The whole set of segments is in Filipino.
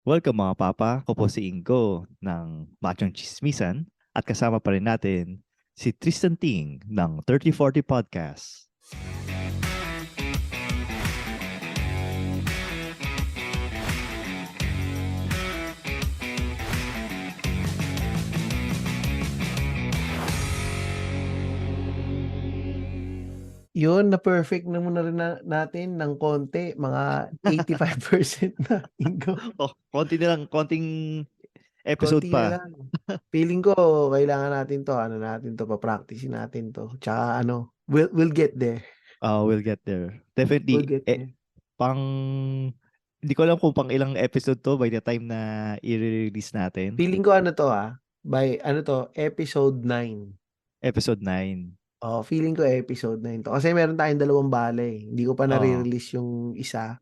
Welcome mga papa, ako po si Ingo ng Machong Chismisan at kasama pa rin natin si Tristan Ting ng 3040 Podcast. Yun, na-perfect na muna rin natin ng konti, mga 85% na, Ingo. Oh, konting episode Konti na pa. lang. Feeling ko, kailangan natin to, pa-practicein natin to. Tsaka we'll get there. We'll get there. We'll Definitely, get there. pang, hindi ko alam kung pang ilang episode to by the time na i-release natin. Feeling ko episode 9. Episode 9. Oh, feeling ko episode 9 to. Kasi meron tayong dalawang bale. Hindi ko pa Oo. nare-release yung isa.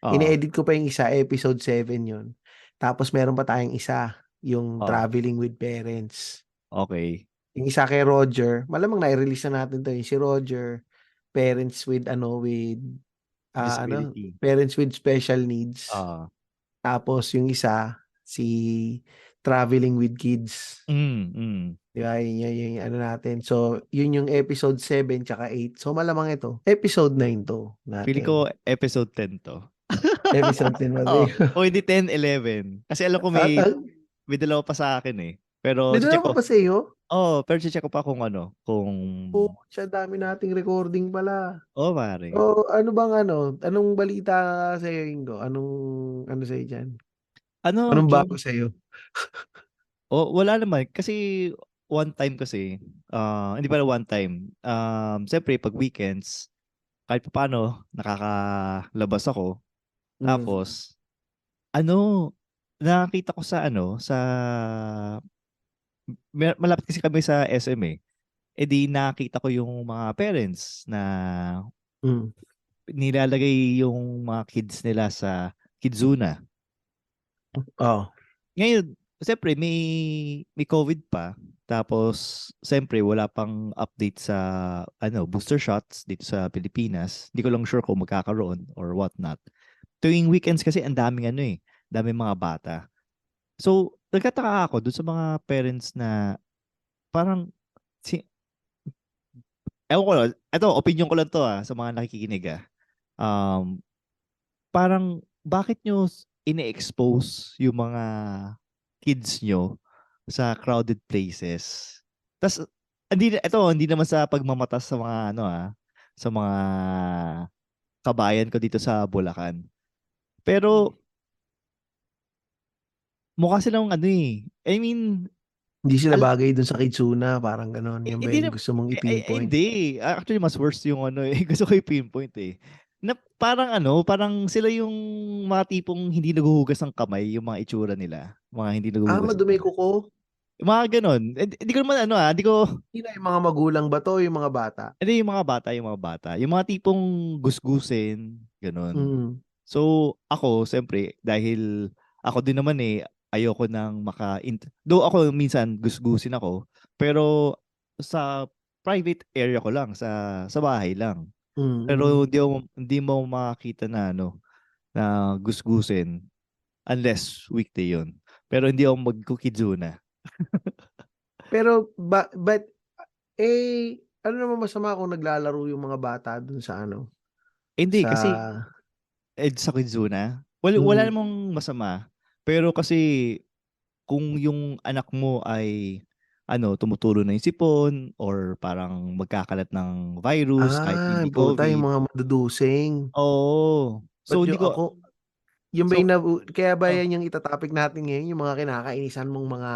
Oo. Ine-edit ko pa yung isa, episode 7 yun. Tapos meron pa tayong isa, yung Oo. traveling with parents. Okay. Yung isa kay Roger, malamang na-release na natin to. Yung si Roger, parents with Disability. parents with special needs. Ah. Tapos yung isa, si traveling with kids. Mm. Di ba? Yun yung natin. So, yun yung episode 7 tsaka 8. So, malamang ito. Episode 9 to Feeling ko natin. episode 10 to. Episode 10 ba Oh, sa'yo? o hindi 10, 11. Kasi alam ko may dalawa pa sa akin eh. Pero May check dalawa ko. pa sa'yo? Pero check ko pa kung ano, kung Siya dami nating recording pala. pare. Anong balita sa'yo, Ingo? Ano sa'yo dyan? Ano, Anong bago yung sa'yo? wala naman kasi one time kasi hindi pala one time. Siyempre pag weekends kahit paano nakakalabas ako. Mm. Tapos ano, nakakita ko sa malapit kasi kami sa SM eh. Eh di nakita ko yung mga parents na Mm. nilalagay yung mga kids nila sa Kidzuna. Oh. Ngayon, siyempre may COVID pa. Tapos, siyempre wala pang update sa booster shots dito sa Pilipinas. Hindi ko lang sure kung magkakaroon or what not. Tuwing weekends kasi ang daming daming mga bata. So, nagkataka ako dun sa mga parents na parang si ewan ko lang, ito, opinion ko lang to sa mga nakikinig Um, parang bakit nyo ine-expose yung mga kids nyo sa crowded places? Tas hindi naman sa pagmamatas sa mga sa mga kabayan ko dito sa Bulacan. Pero mukha silang I mean, Hindi sila al- bagay dun sa Kitsuna, parang ganon. Yan ba hindi na yung gusto mong i-pinpoint? hindi. Actually mas worse yung gusto ko i-pinpoint na parang parang sila yung mga tipong hindi naghuhugas ng kamay, yung mga itsura nila. Mga hindi naghuhugas ng Madumi kamay. kuko. Yung mga ganon. Hindi ko naman hindi ko, Sino yung mga magulang ba to, yung mga bata? hindi yung mga bata, yung mga bata. Yung mga tipong gusgusin, ganon. Mm. So, ako, siyempre, dahil ako din naman ayoko nang though ako minsan gusgusin ako, pero sa private area ko lang, sa bahay lang. Pero Mm. hindi mo makakita na na gusgusin unless weekday yun. Pero hindi ako magkukizuna. But, ano naman masama kung naglalaro yung mga bata dun sa Hindi, sa, kasi sa kizuna, wala mm. namang masama. Pero kasi kung yung anak mo ay tumutulo na yung sipon or parang magkakalat ng virus kahit hindi Puta, yung COVID. mga madudusing. Oo. Ba't So hindi yung ko ako, yung ba so yung kaya ba oh, yan yung itatopic natin ngayon, yung mga kinakainisan mong mga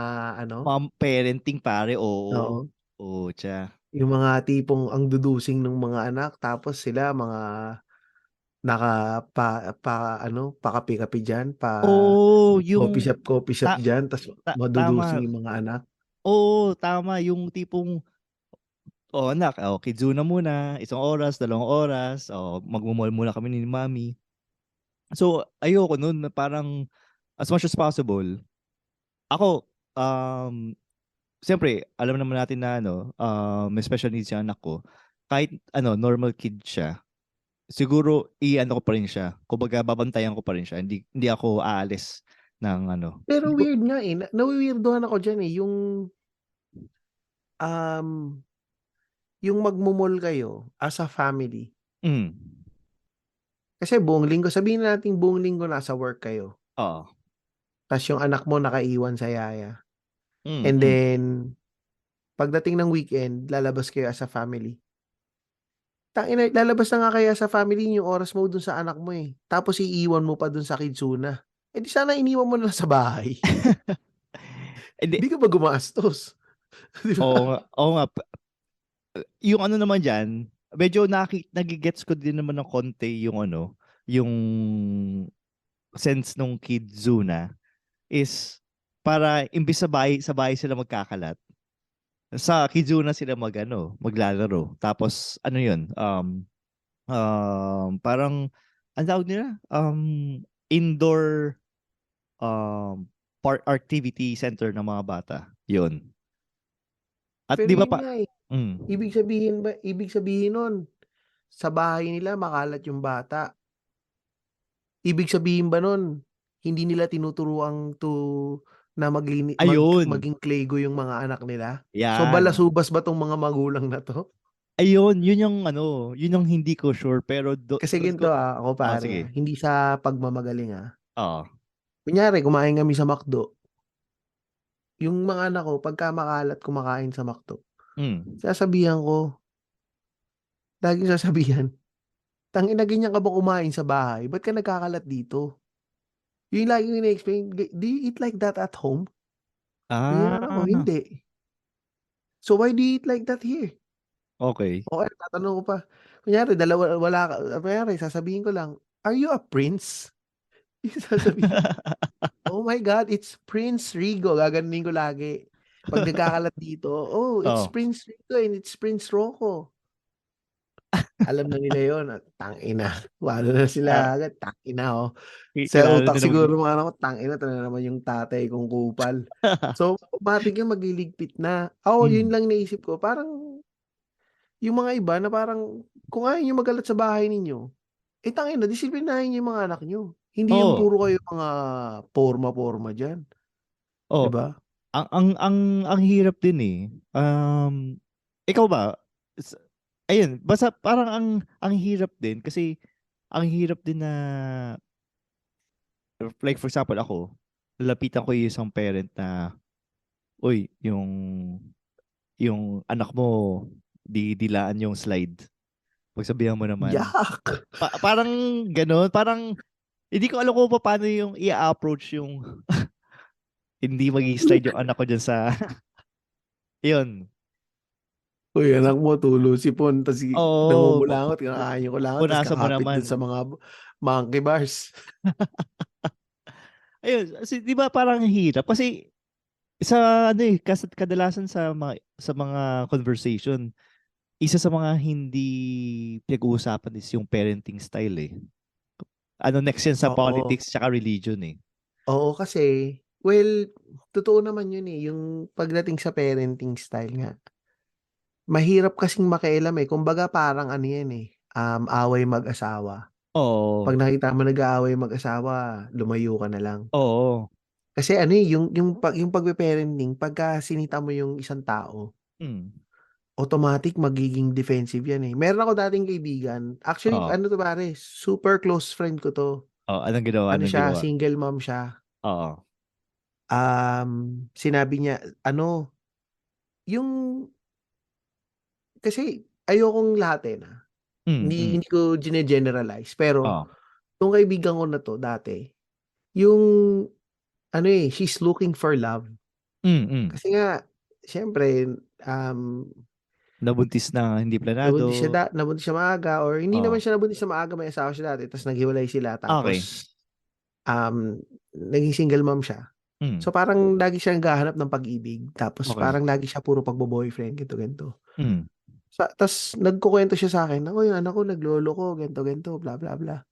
mga parenting pare, oo. oo, Oo, tsa. yung mga tipong ang dudusing ng mga anak, tapos sila mga pakapi-kapi dyan, Oo, coffee shop ta, dyan, tapos madudusing tama. yung mga anak. Oo, tama yung tipong anak, kizuna muna, 1 oras, 2 oras, magmumall muna kami ni mami. So, ayoko nun na parang as much as possible. Ako, siyempre, alam naman natin na may special needs yung anak ko. Kahit normal kid siya, siguro ko pa rin siya. Kumbaga babantayan ko pa rin siya. Hindi ako aalis ng ano. Pero weird nga eh. Nawi-weirdohan ako diyan eh, um, yung magmo-mall kayo as a family. Mm. Kasi buong linggo, sabihin natin buong linggo nasa work kayo. Oo. Tapos yung anak mo nakaiwan sa yaya. Mm, And mm. then, pagdating ng weekend, lalabas kayo as a family. Tangina, lalabas na nga kaya sa family yung oras mo dun sa anak mo eh. Tapos iiwan mo pa dun sa kidsuna. Eh di sana iniwan mo na lang sa bahay. Hindi, Hindi ka ba gumastos? Di oo ba? nga, oo nga. Yung ano naman diyan, medyo nagigets ko din naman ng konti yung ano, yung sense nung Kidzuna is para imbis sa bahay sila magkakalat, sa Kidzuna sila maglalaro. Tapos ano yun, parang ang tawag nila, indoor um, part activity center ng mga bata. Yun. At Pero di ba yun pa, nga eh. mm, Ibig sabihin nun, sa bahay nila makalat yung bata. Ibig sabihin ba nun, hindi nila tinuturuan na ayun, maging Clego yung mga anak nila? So yan. balasubas ba tong mga magulang na to? Ayun, yun yung ano, yun yung hindi ko sure pero Kasi ginto ako pare sige. hindi sa pagmamagaling Oo. Kunyari, kumain kami sa McDo. Yung mga anak ko, pagka makalat kumakain sa McDo, Mm. sasabihan ko, laging sasabihan, tangina ganyan ka ba kumain sa bahay? Ba't ka nagkakalat dito? Yung laging ina-explain, do you eat like that at home? Yung anak ko, Ah, hindi. So why do you eat like that here? okay. O kaya tatanong ko pa, kunyari, kunyari, sasabihin ko lang, are you a prince? Yung sasabihin, oh my God, it's Prince Rigo. Gaganin ko lagi. Pag nagkakalat dito, oh, it's Oh, Prince Rigo and it's Prince Rocco. Alam na nila yon at tangina. Wala na ah, sila agad, tangina oh. Sa kilala utak nila siguro mga ano ko, tangina, ito na naman yung tatay kong kupal. So, automatic yung magliligpit na. Ako, yun Mm. lang naisip ko. Parang, yung mga iba na parang, kung ayaw nyo magalat sa bahay ninyo, eh tangina, disiplinahin nyo yung mga anak nyo. Hindi yung Oh, puro kayo mga porma-porma dyan. oh, 'Di ba? ang hirap din eh. Ikaw ba? S- Ayun, basta parang ang hirap din kasi ang hirap din na like for example ako, lalapitan ko yung isang parent na, uy, yung anak mo dilaan yung slide. Pagsabihan mo naman, Yak! parang gano'n, parang hindi ko alam kung paano yung i-approach yung hindi magi-slide yung anak ko dyan sa, yun. Uy, anak mo tulo sipon tas Oo, nangungulangot, kinakain yung kulangot tas punasan mo kakapit naman. dun sa mga monkey bars. Ayun, kasi di ba parang hirap? Kasi sa ano eh, kadalasan sa mga conversation, isa sa mga hindi pinag-uusapan is yung parenting style eh. Ano next yan sa Oo. politics tsaka religion eh. Oo, kasi well, totoo naman yun, eh, yung pagdating sa parenting style nga. Mahirap kasing makialam, eh, kumbaga parang ano yan, eh, away mag-asawa. 'Pag Oo. nakita mo nag-aaway mag-asawa, lumayo ka na lang. Oo. Kasi ano, eh, yung pagpe-parenting pagka sinita mo yung isang tao, Mm. automatic magiging defensive yan, eh. Meron ako dating kaibigan, actually Oo. ano 'to pare, super close friend ko 'to. Oo. Anong ginawa? Ano Anong siya, ginawa? single mom siya. Oo. Sinabi niya ano, yung kasi ayokong lahatin, Mm. hindi Mm. hindi ko gine-generalize, pero Oo. 'tong kaibigan ko na 'to dati, yung ano, eh, she's looking for love. Mm. Mm. Kasi nga siyempre, um Nabuntis na hindi planado. Nabuntis siya maaga or hindi naman Oo. siya nabuntis na maaga, may asawa siya dati ta's naghiwalay sila Okay. tapos, naging single mom siya. Mm. So, parang lagi siya naghahanap ng pag-ibig tapos Okay. parang lagi siya puro pagbo-boyfriend ganito, ganito. Mm. Ta's nagkukuwento siya sa'kin, "Naku, yung anak ko nagloloko ganito, ganito, bla, bla, bla."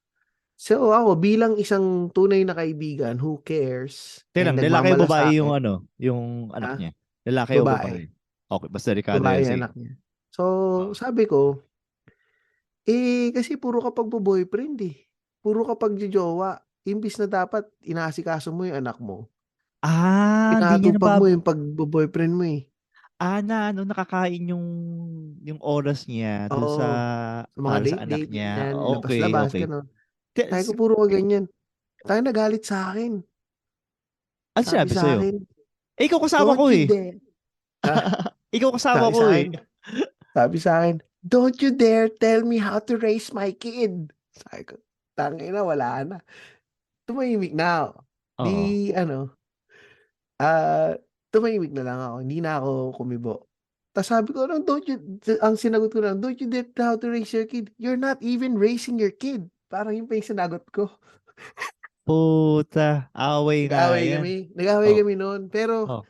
So, ako bilang isang tunay na kaibigan who cares Teka lang, and lalaki o babae yung nagmamalasakit, yung anak ah, niya? Lalaki o babae, babae? Okay, basta delikado babae yan. yung Sige. anak niya. So, Oo. sabi ko, kasi puro ka pagbo-boyfriend, eh. Puro ka pagjojowa. imbis na dapat inaasikaso mo yung anak mo, Hindi niya pinatupag mo yung pag-boyfriend mo eh. nakakain yung oras niya dun sa Oo, sa mga para sa anak date-date, niya. ganyan, Okay, labas-labas, okay. gano'n. Sabi ko, puro ka ganyan. Tayo nagalit sa akin. Ano Sabi sinabi sa sa'yo? akin, Ikaw kasama don't ko you eh. dare. Ha? Ikaw kasama Sabi ko sa eh. akin, don't you dare tell me how to raise my kid. Sabi ko, tangina, wala na. Tumahimik na ako. Di, Oo. ano, ah, tumahimik na lang ako. Hindi na ako kumibo. Tapos sabi ko, "No, ang sinagot ko lang, don't you dare tell how to raise your kid. You're not even raising your kid." Parang yun pa yung sinagot ko. Puta, away nga yan. Nag-away Oh, kami noon. Pero, oh.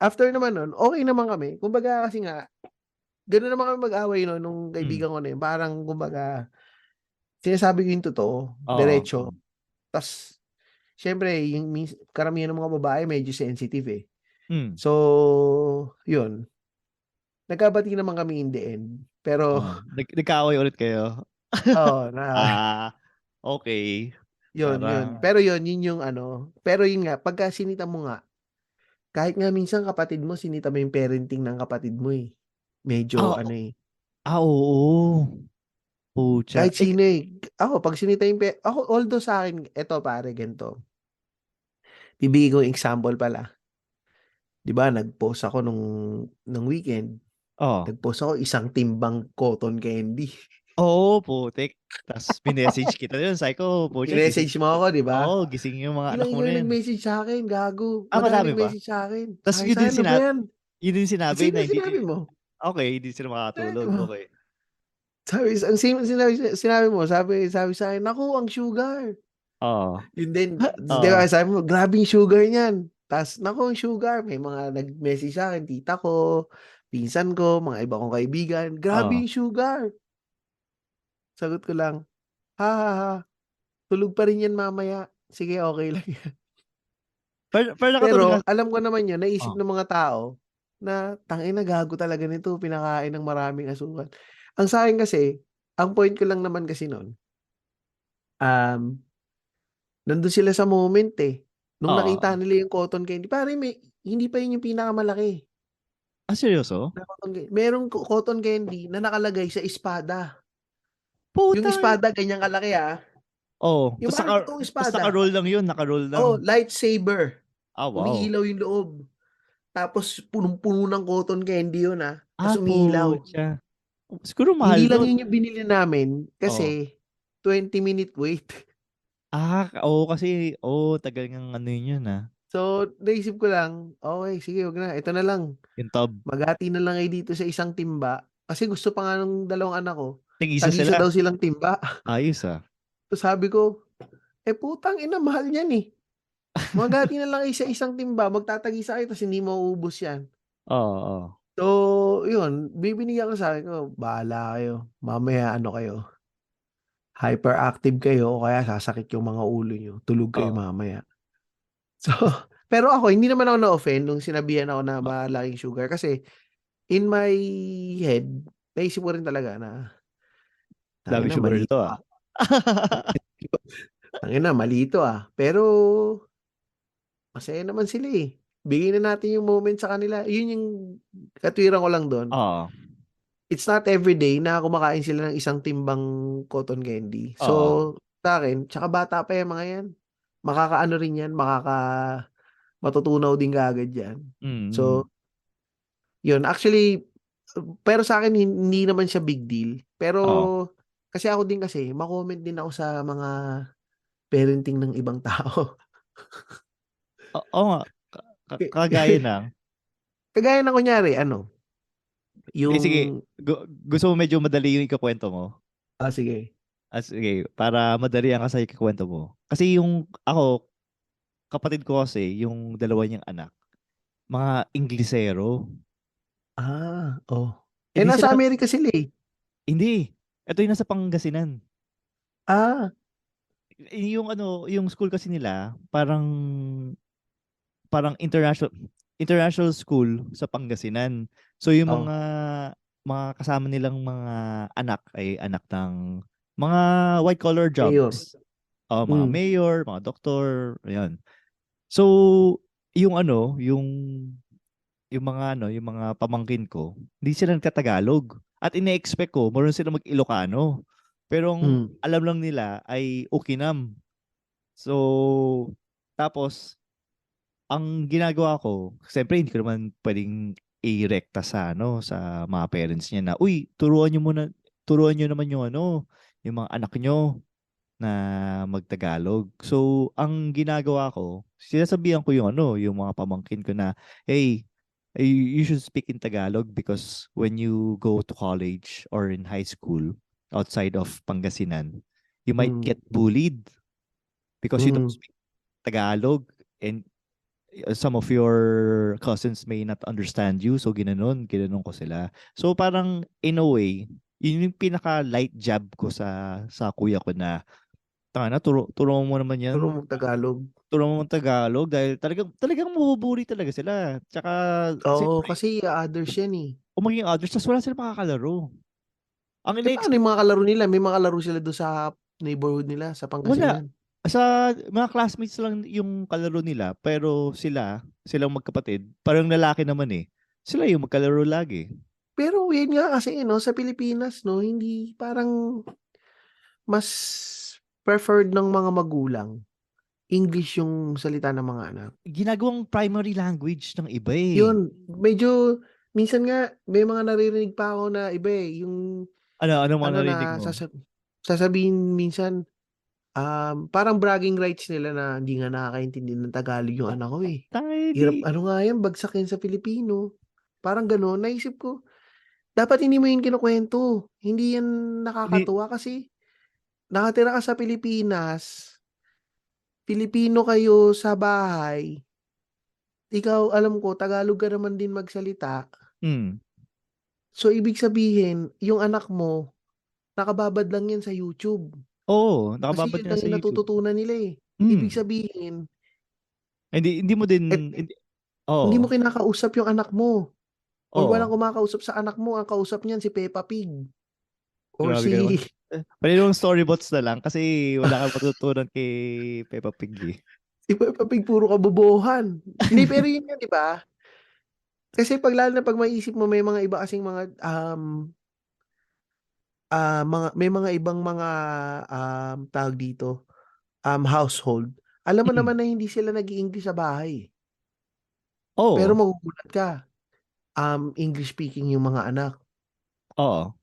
after naman noon, okay naman kami. Kumbaga kasi nga, gano'n naman kami mag-away noon nung Mm. kaibigan ko na yun. Parang, kumbaga, sinasabi ko yung totoo, Oo. diretso. Tas, siyempre, yung karamihan ng mga babae medyo sensitive eh. Mm. So, yun. Nagkabati naman kami in the end. Pero, Oo. Nagkaaway ulit kayo. oo, na, Ah, okay. yun. Parang, Pero yun yung ano. Pero yun nga, pagka sinita mo nga, kahit nga minsan kapatid mo, sinita mo yung parenting ng kapatid mo eh. Medyo ah, ano eh. oo. Pucha. Kahit sino eh. Ako, pag sinita yung ako, although sa akin, eto pare, ganito. Bibigay ko yung example pala. Di ba, nag-post ako nung weekend. Oh. Nag-post ako isang timbang cotton candy. Oo, putik. Tapos minessage kita yun. Sabi ko, pucha, gising. I-message mo ako, di ba? Oo, gising yung mga anak mo Ilang na yan. nag-message sa akin, gago. Madami Madaming ba? nag-message sa akin. Tapos Sabi sa akin, ano ba yan? yun din sinabi Sino na hindi, sinabi mo? okay, hindi sila Sinabi makatulog. mo. Okay. Ang sinabi mo, sabi sa akin, naku, ang sugar. Oo. Yun din, di Oo. ba, sabi mo, grabe yung sugar niyan. Tas, naku, ang sugar. May mga nag-message sa akin, tita ko, pinsan ko, mga iba kong kaibigan. Grabe Oo. yung sugar. Sagot ko lang, ha ha ha, tulog pa rin yan mamaya. Sige, okay lang yan. Pero nakatulog ka. Pero, alam ko naman yun, naisip Oh. ng mga tao, na tangina gago talaga nito, pinakain ng maraming asukal. Ang sa akin kasi, ang point ko lang naman kasi noon, um, nandun sila sa moment eh. Nung nakita Oo. nila yung cotton candy, pare hindi pa yun yung pinakamalaki Seryoso? na cotton candy. Merong cotton candy na nakalagay sa espada. Yung Putang ina. espada, ganyan kalaki ah. Oo. Yung parang totoong Tapos espada. naka-roll lang yun. Naka-roll Oh, lang. lightsaber. Wow. Umiilaw yung loob. Tapos punong-puno ng cotton candy yun ah. Tapos umiilaw. Pucha. Siguro Hindi mahal lang nun. yun yung binili namin Oo. kasi 20-minute wait. Oo kasi, tagal ng ano yun So, naisip ko lang, okay, sige, wag na. Ito na lang. Yung tub. Maghati na lang kayo dito sa isang timba. Kasi gusto pa nga ng dalawang anak ko. Tig-isa Tag-isa sila. daw silang timba. Ayos ah. So sabi ko, putang ina, mahal niyan eh. Maghati na lang kayo sa isang timba. Magtatag-isa kayo tapos hindi mauubos yan. Oo, oo. So, yun. Bibinigyan ko sa akin ko, bahala kayo. Mamaya ano kayo. Hyperactive kayo o kaya sasakit yung mga ulo nyo. Tulog kayo Oo. mamaya. So, pero ako, hindi naman ako na-offend nung sinabihan ako na malaking sugar. Kasi, in my head, naisip ko rin talaga na Dami tangina sugar mali nito ito, ah. ah. Tangina mali ito, ah. Pero masaya naman sila eh. Bigyan na natin yung moment sa kanila. Yun yung katwiran ko lang doon. Oo. It's not every day na kumakain sila ng isang timbang cotton candy. Oo. So, sa akin, tsaka bata pa yung mga yan. Makakaano rin yan, matutunaw din kaagad yan. Mm. So, yun. Actually, pero sa akin, hindi naman siya big deal. Pero, Oo. kasi ako din kasi, makomment din ako sa mga parenting ng ibang tao. Oo nga. Kagaya ng. Kagaya na kunyari, ano, Sige. yung, Gusto mo medyo madali yung ikukwento mo? sige. Sige, para madali ang sa ikukwento mo. Kasi yung ako, kapatid ko kasi, yung dalawa niyang anak, mga Inglesero. Oh. Hindi Nasa sila, Amerika sila eh. hindi. Ito yung nasa Pangasinan. Ah, Yung yung school kasi nila, parang international school sa Pangasinan. So yung oh. mga kasama nilang mga anak ay anak ng mga white collar Mayor. jobs. mga Hmm. mayor, mga doktor, ayan. So, yung ano, yung mga pamangkin ko, hindi sila nagtatagalog. At ine-expect ko, marunong sila mag-Ilocano. Pero ang Hmm. alam lang nila ay Ukinam. So, tapos, ang ginagawa ko, siyempre hindi ko naman pwedeng i-rekta sa sa mga parents niya na, uy, turuan niyo naman yung yung mga anak niyo na magtagalog. So, ang ginagawa ko, sinasabihan ko yung mga pamangkin ko na, hey, you should speak in Tagalog because when you go to college or in high school outside of Pangasinan, you might Hmm. get bullied because you don't Hmm. speak Tagalog, and some of your cousins may not understand you. So, ginanon ko sila. So, parang in a way, yun yung pinaka light jab ko sa kuya ko na turo mo naman yan. Turo mo Tagalog. Turo mo ng Tagalog dahil talagang mabuburi talaga sila. Tsaka, Oo, siyempre, kasi others yan eh. kung maging others, tas wala silang makakalaro. Ang Eh, paano ina-expect, yung mga kalaro nila? May mga kalaro sila doon sa neighborhood nila, sa wala. Pangasinan. Sa mga classmates lang yung kalaro nila, pero silang magkapatid, parang lalaki naman eh. Sila yung magkalaro lagi. Pero yun nga kasi, no, sa Pilipinas, no, hindi parang mas preferred ng mga magulang. English yung salita ng mga anak. Ginagawang primary language ng iba eh. Yun, medyo, minsan nga, may mga naririnig pa ako na iba eh, yung, Anong mga ano narinig na, mo? sasabihin minsan, parang bragging rights nila na hindi nga nakakaintindi ng Tagalog yung anak ko eh. Tayo di. Hirap, ano nga yan, bagsak yan sa Filipino. Parang gano'n, naisip ko, dapat hindi mo yun kinukwento. Hindi yan Hindi, nakakatuwa kasi nakatira ka sa Pilipinas, Pilipino kayo sa bahay, ikaw, alam ko, Tagalog ka naman din magsalita. mm. So, ibig sabihin, yung anak mo, nakababad lang yan sa YouTube. Oo, Kasi nakababad yun nga lang sa yung YouTube. natututunan nila eh. Ibig Mm. sabihin, Hindi mo eh, din, hindi, hindi mo oo, kinakausap yung anak mo. Or walang oo. kumakausap sa anak mo, ang kausap niyan si Peppa Pig. Or Grabe ka naman. si, Pwede naman storybots na lang kasi wala kang matutunan kay Peppa Pig eh. si Peppa Pig, puro kabobohan. Hindi, pero yun nga, di ba? Kasi lalo na pag maiisip mo, may mga iba kasing mga, may mga ibang mga, tawag dito, household. Alam mo Mm. naman na hindi sila nag-i-English sa bahay. Pero Oo, magugulat ka, English speaking yung mga anak. oo.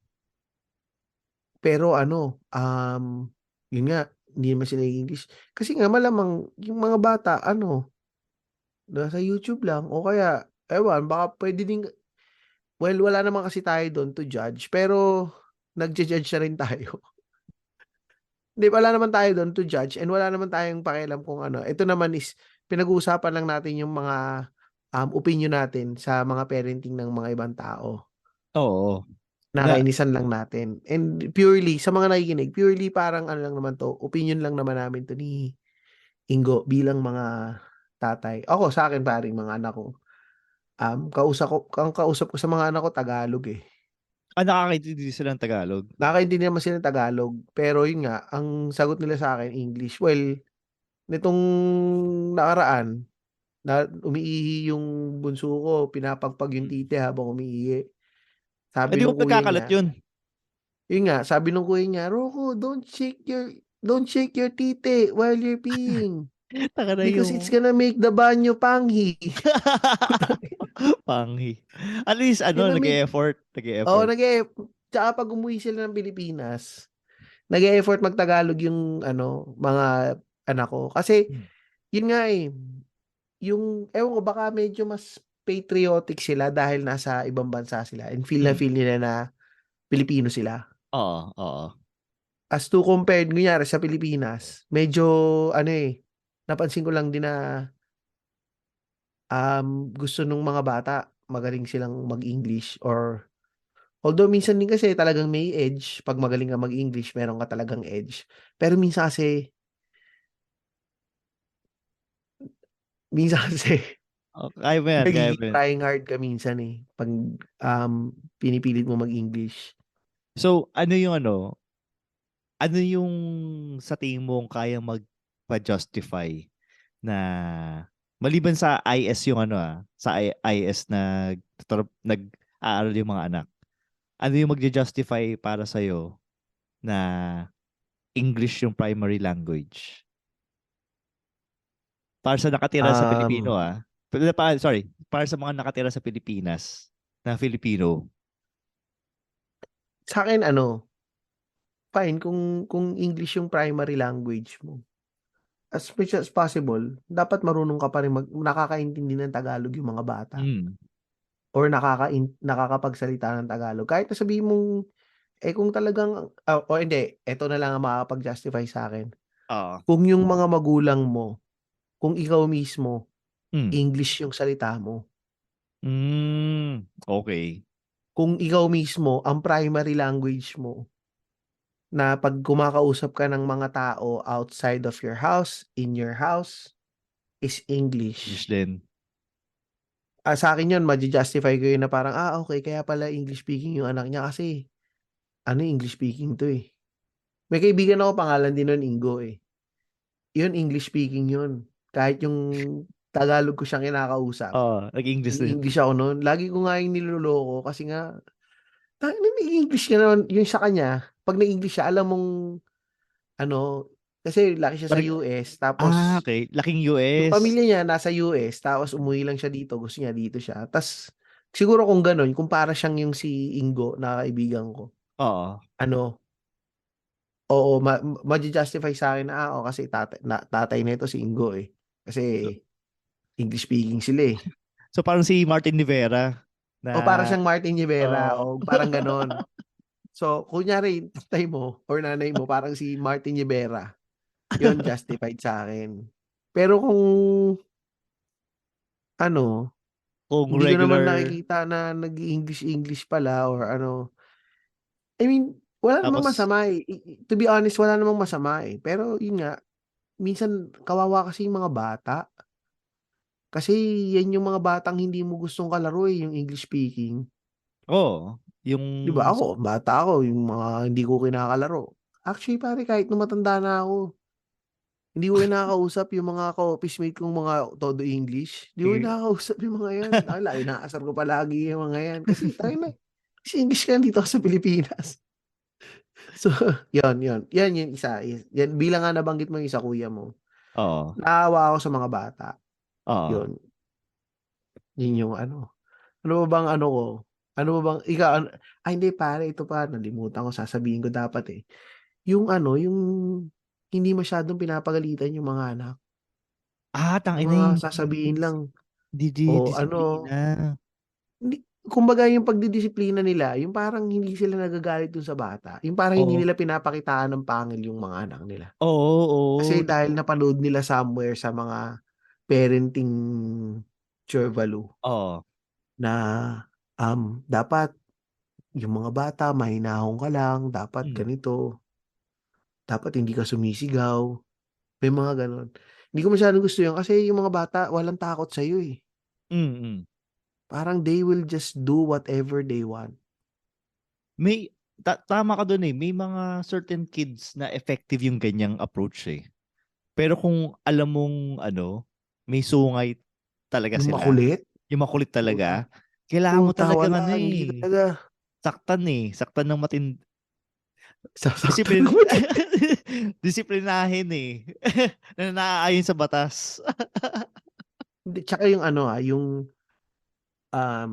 Pero ano, yun nga, hindi naman sila English. Kasi nga malamang yung mga bata, ano, nasa YouTube lang o kaya, ewan, baka pwede din, well, wala naman kasi tayo doon to judge, pero nagja-judge na rin tayo. Hindi, wala naman tayo doon to judge and wala naman tayong pakialam kung ano. Ito naman is pinag-uusapan lang natin yung mga opinion natin sa mga parenting ng mga ibang tao. Oo. Na, Nakainisan lang natin. And purely, sa mga nakikinig, purely parang ano lang naman to, opinion lang naman namin to ni Ingo bilang mga tatay. Ako, sa akin paring mga anak ko. Ang kausap ko sa mga anak ko, Tagalog eh. nakakaintindi sila ng Tagalog. Nakakaintindi naman sila ng Tagalog, pero yun nga, ang sagot nila sa akin, English. Well, nitong nakaraan, na umiihi yung bunso ko, pinapagpag yung Mm. titi habang umiihi. Eh Sabi di nung ko kuya nagkakalat niya, yun. yun nga, sabi nung kuya niya, Rocco, don't shake your titi while you're peeing. Taka na Because it's yung gonna make the banyo panghi. panghi. At least Gonna make, nag-e-effort, oh, nag-e-effort. tsaka pag umuwi sila ng Pilipinas, nag-e-effort mag-Tagalog yung, ano, mga anak ko. Kasi, Mm. yun nga eh, yung, ewan ko, baka medyo mas patriotic sila dahil nasa ibang bansa sila and feel na Mm. feel nila na Pilipino sila. Oo, oo. As to compared, kunyari sa Pilipinas, medyo, ano eh, napansin ko lang din na gusto nung mga bata, magaling silang mag-English or although minsan din kasi talagang may edge, pag magaling ka mag-English, meron ka talagang edge. Pero minsan kasi Oh, kaya mo yan, kaya mo nagiging yan. trying hard ka minsan eh, pag pinipilit mo mag-English. So, ano yung ano yung sa tingin mo kayang magpa-justify na maliban sa IS yung sa IS na nag-aaral yung mga anak. Ano yung magja-justify para sa'yo na English yung primary language? Para sa nakatira sa Pilipino Um, Sorry, para sa mga nakatira sa Pilipinas na Filipino. sa akin ano, fine kung English yung primary language mo. As much as possible, dapat marunong ka pa rin nakakaintindi ng Tagalog yung mga bata Mm. or nakakapagsalita ng Tagalog. Kahit na sabihin mong kung talagang o hindi, eto na lang ang makakapag-justify sa akin. Oo. Kung yung mga magulang mo, kung ikaw mismo, Mm. English yung salita mo. Okay. Kung ikaw mismo, ang primary language mo, na pag kumakausap ka ng mga tao outside of your house, in your house, is English English. din. Sa akin yun, ma-justify ko yun na parang, okay, kaya pala English speaking yung anak niya kasi, English speaking to eh. May kaibigan ako, pangalan din nun, Ingo eh. Yun, English speaking yun. Kahit yung Tagalog ko siyang kinakausap, Oo, nag-English din. nag-English ako noon. Lagi ko nga yung niloloko kasi nga, nag-English ka naman, yung sa kanya, pag nag-English siya, alam mong, ano, kasi laki siya sa Parang, US, tapos, okay. Laking yung US. pamilya niya nasa US, tapos umuwi lang siya dito, gusto niya dito siya. Tapos, siguro kung ganun, kung para siyang yung si Ingo, na kaibigan ko, Oo. ano, oo, ma-justify sa akin na, kasi tatay nito si Ingo eh. So, Kasi, English speaking sila eh. so parang si Martin Rivera na O para siyang Martin Rivera, oh, o parang ganon. So, kunyari, tatay mo, or nanay mo, parang si Martin Rivera, yon justified sa akin. Pero kung, ano, kung hindi ko naman regular nakikita na nag-English pala or ano. I mean, wala namang tapos masama eh. To be honest, wala namang masama eh. Pero yun nga, minsan kawawa kasi yung mga bata. Kasi yan yung mga batang hindi mo gustong kalaro eh, yung English speaking. oh, yung 'Di ba ako, bata ako, yung mga hindi ko kinakalaro. Actually, pare, kahit nung matanda na ako, hindi ko kinakausap yung mga ka-office mate kong mga todo English. Hindi ko eh, kinakausap yung mga yan. Inaasar ko palagi yung mga yan. Kasi tayo na, kasi English ka dito sa Pilipinas. So, yun. Yan yung isa. Yan, bilang nga nabanggit mo yung isa kuya mo. oo, Naawa ako sa mga bata. oo. Yun. Yun yung ano. Ano ba bang ano ko? Ano ba bang, ikaw, hindi pare, ito pa, nalimutan ko, sasabihin ko dapat eh. Yung ano, yung hindi masyadong pinapagalitan yung mga anak. Yung Tangina mga yung sasabihin lang, o ano, disiplina. hindi, kumbaga yung pagdidisiplina nila, yung parang hindi sila nagagalit dun sa bata. Yung parang hindi Oo, nila pinapakitaan ng pangil yung mga anak nila. oo, Kasi oo. dahil napanood nila somewhere sa mga parenting Churvalu Oo. na dapat yung mga bata mahinahon ka lang, dapat Mm, ganito, dapat hindi ka sumisigaw, may mga ganon. Hindi ko masyadong gusto yun kasi yung mga bata walang takot sa iyo eh. mm. Parang they will just do whatever they want. May tama ka doon eh. May mga certain kids na effective yung ganyang approach eh. Pero kung alam mong may sungay talaga Yung sila, makulit, yung makulit puta, talaga, kailangan mo puta talagang wala, hindi talaga saktan saktan ng sasaktan disiplin, naman. disiplinahin na naaayon sa batas. Hindi, tsaka yung ano um,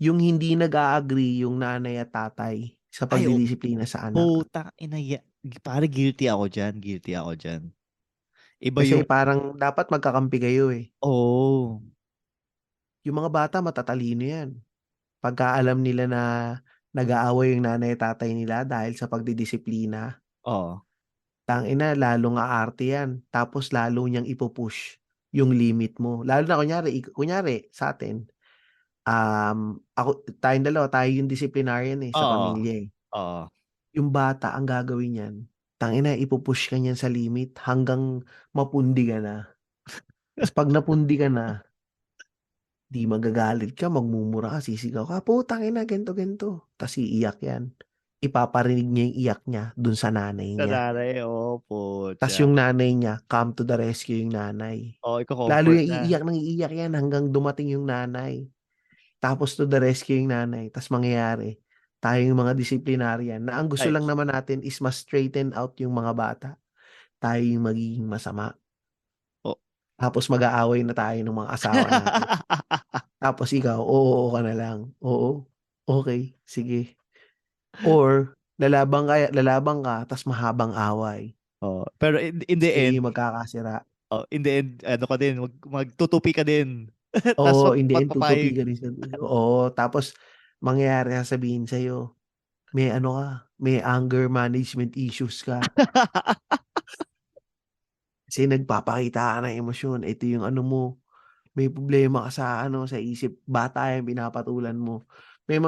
yung hindi nag-a-agree yung nanay at tatay sa Ay, oh, pagdidisiplina sa anak. puta, para guilty ako dyan, guilty ako dyan. Iba Kasi yung, parang dapat magkakampi kayo eh. oh, Yung mga bata matatalino yan. Pagka alam nila na nag-aaway yung nanay at tatay nila dahil sa pagdidisiplina, oh, tangina, lalong aarte yan. Tapos lalo niyang ipupush yung limit mo. Lalo na kunyari sa atin, tayong dalawa, tayo yung disciplinarian sa oh, pamilya eh. oh. Yung bata, ang gagawin niyan, tangina, ipupush ka niyan sa limit hanggang mapundi ka na. Tapos pag napundi ka na, di magagalit ka, magmumura ka, sisigaw ka, putang ina, gento, gento. Tapos iiyak yan. ipaparinig niya yung iyak niya dun sa nanay Sa niya. nanay, Tas putya. yung nanay niya, come to the rescue yung nanay. Lalo Iko-comfort yung na. iiyak ng iiyak yan hanggang dumating yung nanay. Tapos to the rescue yung nanay. Tas mangyayari, tayo yung mga disciplinarian na ang gusto Ay. lang naman natin is mas straighten out yung mga bata. Tayo yung magiging masama. Oh. Tapos mag-aaway na tayo ng mga asawa natin. Tapos ikaw, oo ka na lang. Oo, okay, sige. Or, lalabang ka, tas mahabang away. Pero in the Kayo end, yung magkakasira. ano ka din, magtutupi ka din. Tapos Oo, in the end, tutupi magpapahig. ka rin oo, tapos, mangyayari sasabihin sa'yo, may ano ka, may anger management issues ka. Kasi nagpapakita ka ng emosyon. Ito yung ano mo, may problema ka sa ano sa isip, bata yung pinapatulan mo. May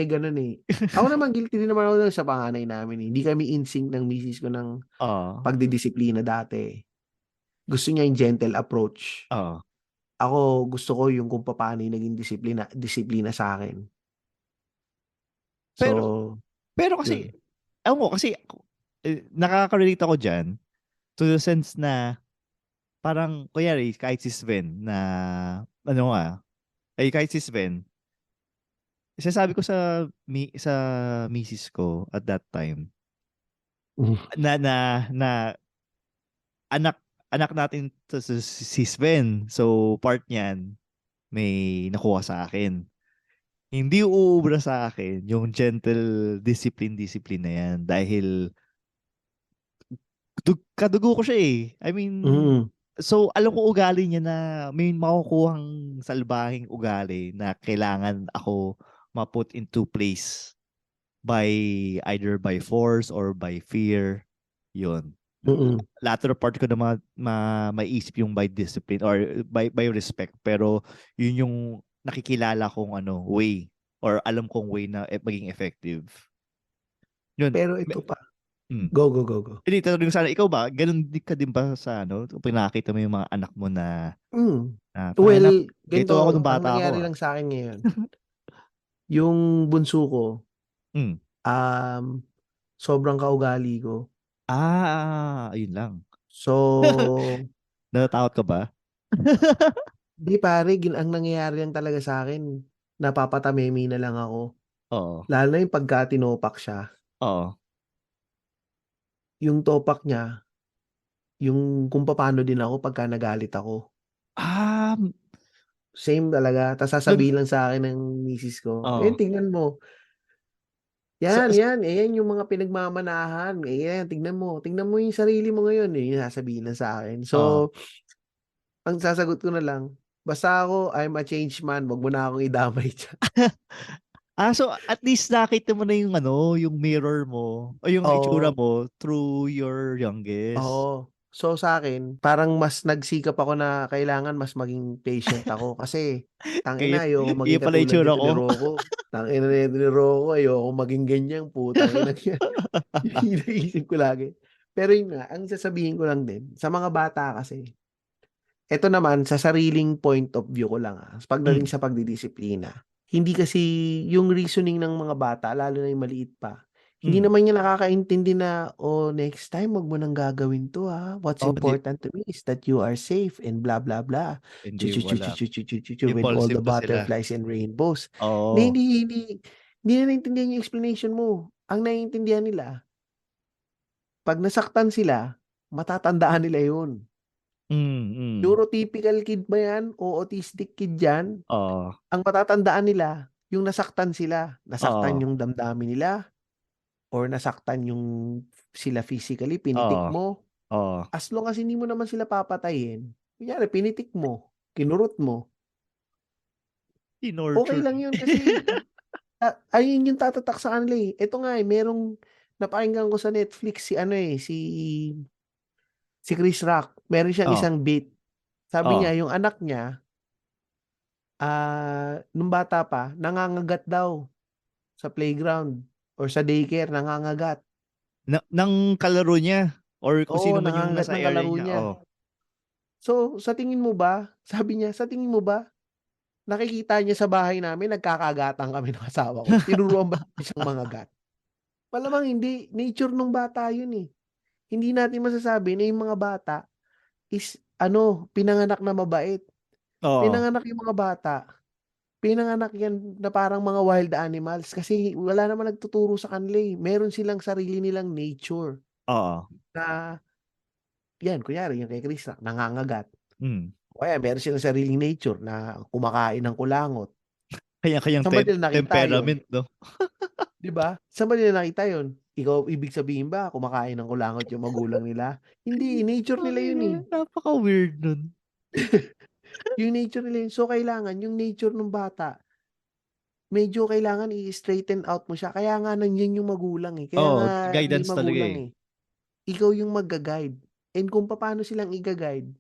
ganun eh. Ako naman guilty din naman ako dun sa panganay namin eh. Hindi kami in sync ng misis ko ng Oo. pagdidisiplina dati. Gusto niya yung gentle approach. Oo. Ako gusto ko yung kung paano yung naging disiplina sa akin. Pero So, pero kasi yun. kasi nakaka-relate ako diyan to the sense na parang kunyari kahit si Sven na kahit si Sven, sabi ko sa misis ko at that time Mm. na na na anak anak natin si Sven. So part niyan may nakuha sa akin. Hindi uubra sa akin yung gentle discipline na yan dahil kadugo ko siya eh. I mean, Mm. so alam ko ugali niya na may makukuhang salbahing ugali na kailangan ako ma-put into place by either by force or by fear. Yun. Mm. Latter part ko na maiisip yung by discipline or by respect, pero yun yung nakikilala kong way or alam kong way na maging effective. Yun. Pero ito pa. Mm. Go, go, go, go. Hindi, tanong sana, ikaw ba, ganun di ka din ba sa kung nakita mo yung mga anak mo na, Mm. tangina, Well, ganito ako ganito, nung ang bata ako nangyari ah. lang sa akin ngayon, yung bunso ko, Mm. um, sobrang kaugali ko. Ayun lang. So, Natatakot ka ba? di pare, ang nangyayari lang talaga sa akin, napapatamemi na lang ako. Oo. Lalo na yung pagka tinopak siya. Oo. Yung topak niya, yung kung paano din ako pagka nagalit ako. Ah, Same talaga. Tapos nag, sasabihin lang sa akin ng misis ko, oo. tingnan mo. So, Yan yung mga pinagmamanahan. Yan, tingnan mo. Tingnan mo yung sarili mo ngayon. Yung sasabihin lang sa akin. oo. So, ang sasagot ko na lang, basta ako, I'm a changed man. Wag mo na akong idamay dyan. So at least nakita mo na yung yung mirror mo o yung itsura Oo. mo through your youngest. Oo. So sa akin, parang mas nagsikap ako na kailangan mas maging patient ako kasi Kaya, tangina ayoko iya maging pala katulad itsura nito ni ko. Rocco. Tangina nito ni Rocco, ayoko maging ganyan, putang ina yan. Yung iniisip ko lagi. Pero yun nga, ang sasabihin ko lang din, sa mga bata kasi, eto naman, sa sariling point of view ko lang pagdating Mm, sa pagdidisiplina. Hindi kasi yung reasoning ng mga bata, lalo na yung maliit pa, hindi mm. naman niya nakakaintindi na, oh, next time, wag mo nang gagawin to What's Oh, di, important to me is that you are safe and blah, blah, blah. hindi wala. Chu-chu-chu-chu-chu-chu-chu with all Impulsive the pa sila. butterflies and rainbows. Hindi, Oo. hindi, hindi, hindi na naintindihan yung explanation mo. Ang naiintindihan nila, pag nasaktan sila, matatandaan nila yun. Mm, mm. Neurotypical kid ba yan o autistic kid yan? Oo. Ang matatandaan nila, yung nasaktan sila. Nasaktan Oo. yung damdamin nila or nasaktan yung sila physically, pinitik Oo. mo. Oo. As long as hindi mo naman sila papatayin, kunyari, pinitik mo, kinurot mo, okay Nurture. lang yun kasi ayun yung tatatak sa kanila eh. Ito nga merong napakinggan ko sa Netflix si Chris Rock. Meron siyang Oo. isang bit. Sabi Oo. niya, yung anak niya, nung bata pa, nangangagat daw sa playground or sa daycare, nangangagat. Ng kalaro niya or kung Oo, sino man yung nangangagat nasa ng area kalaro niya. niya. Oh. So, sa tingin mo ba, sabi niya, sa tingin mo ba, nakikita niya sa bahay namin, nagkakagatan kami ng asawa ko. Tinuruan ba siyang mangagat? Malamang hindi. Nature nung bata yun eh. Hindi natin masasabi na yung mga bata is pinanganak na mabait. Oo. Pinanganak yung mga bata. Pinanganak yan na parang mga wild animals kasi wala naman nagtuturo sa kanila eh. Meron silang sarili nilang nature Oo. na yan, kunyari yung kay Chris nangangagat. Mm. O kaya meron silang sariling nature na kumakain ng kulangot. Kanya-kanyang Saan ba nila nakita yun? temperament, no? 'Di ba? Saan ba nila nakita yun? Ikaw, ibig sabihin ba kumakain ng kulangot yung magulang nila? Hindi, nature nila yun eh. Napaka-weird nun. Yung nature nila yun. So, kailangan yung nature ng bata, medyo kailangan i-straighten out mo siya. Kaya nga nandiyan yung magulang eh. Kaya Oo, nga may guidance talaga magulang eh. eh. Ikaw yung magga-guide. And kung paano silang i-guide,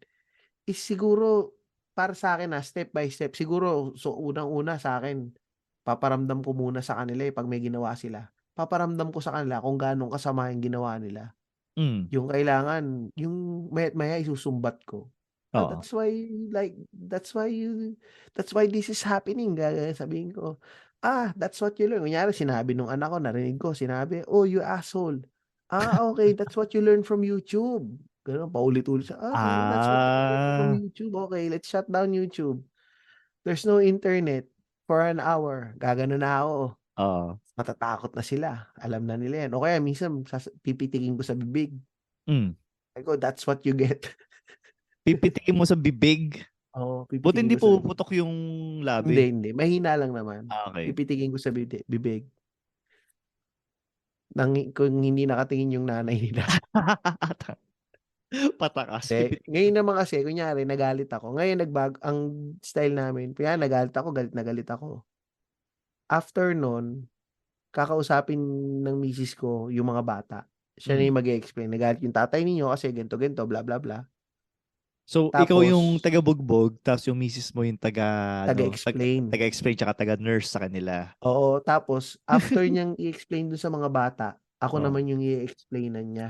is siguro, para sa akin step by step, siguro, so unang-una sa akin, paparamdam ko muna sa kanila pag may ginawa sila. Paparamdam ko sa kanila kung gaano kasama yung ginawa nila. Mm. Yung kailangan, yung maya't maya isusumbat ko. Oo. That's why, like, that's why this is happening. Sabihin ko, that's what you learn. Kunyari, sinabi nung anak ko, narinig ko, sinabi, oh, you asshole. Okay, that's what you learn from YouTube. Ganun, paulit-ulit siya. Okay, that's what you learn from Ah. YouTube. Okay, let's shut down YouTube. There's no internet for an hour. Gagano na ako. Oo. Matatakot na sila. Alam na nila yan. O kaya minsan pipitikin ko sa bibig. Mm. That's what you get. Pipitikin mo sa bibig. Oo, Buti pipitikin hindi ko sa bibig. puputok yung Hindi, labi. hindi. Mahina lang naman. Okay. Pipitikin ko sa bibig. Kung hindi nakatingin yung nanay nila. Patakas. Ngayon naman kasi, kunyari, nagalit ako. Ngayon, ang style namin, kaya nagalit ako, galit na galit ako. After nun, kakausapin ng misis ko yung mga bata. Siya na Mm. yung mag-explain. Nagalit yung tatay ninyo kasi ganito, bla bla bla. So, ikaw yung Tapos, taga-bugbog, tapos yung misis mo yung taga-explain. taga-explain tsaka taga-nurse sa kanila. Oo, tapos after niyang i-explain dun sa mga bata, ako Oo. naman yung i-explainan niya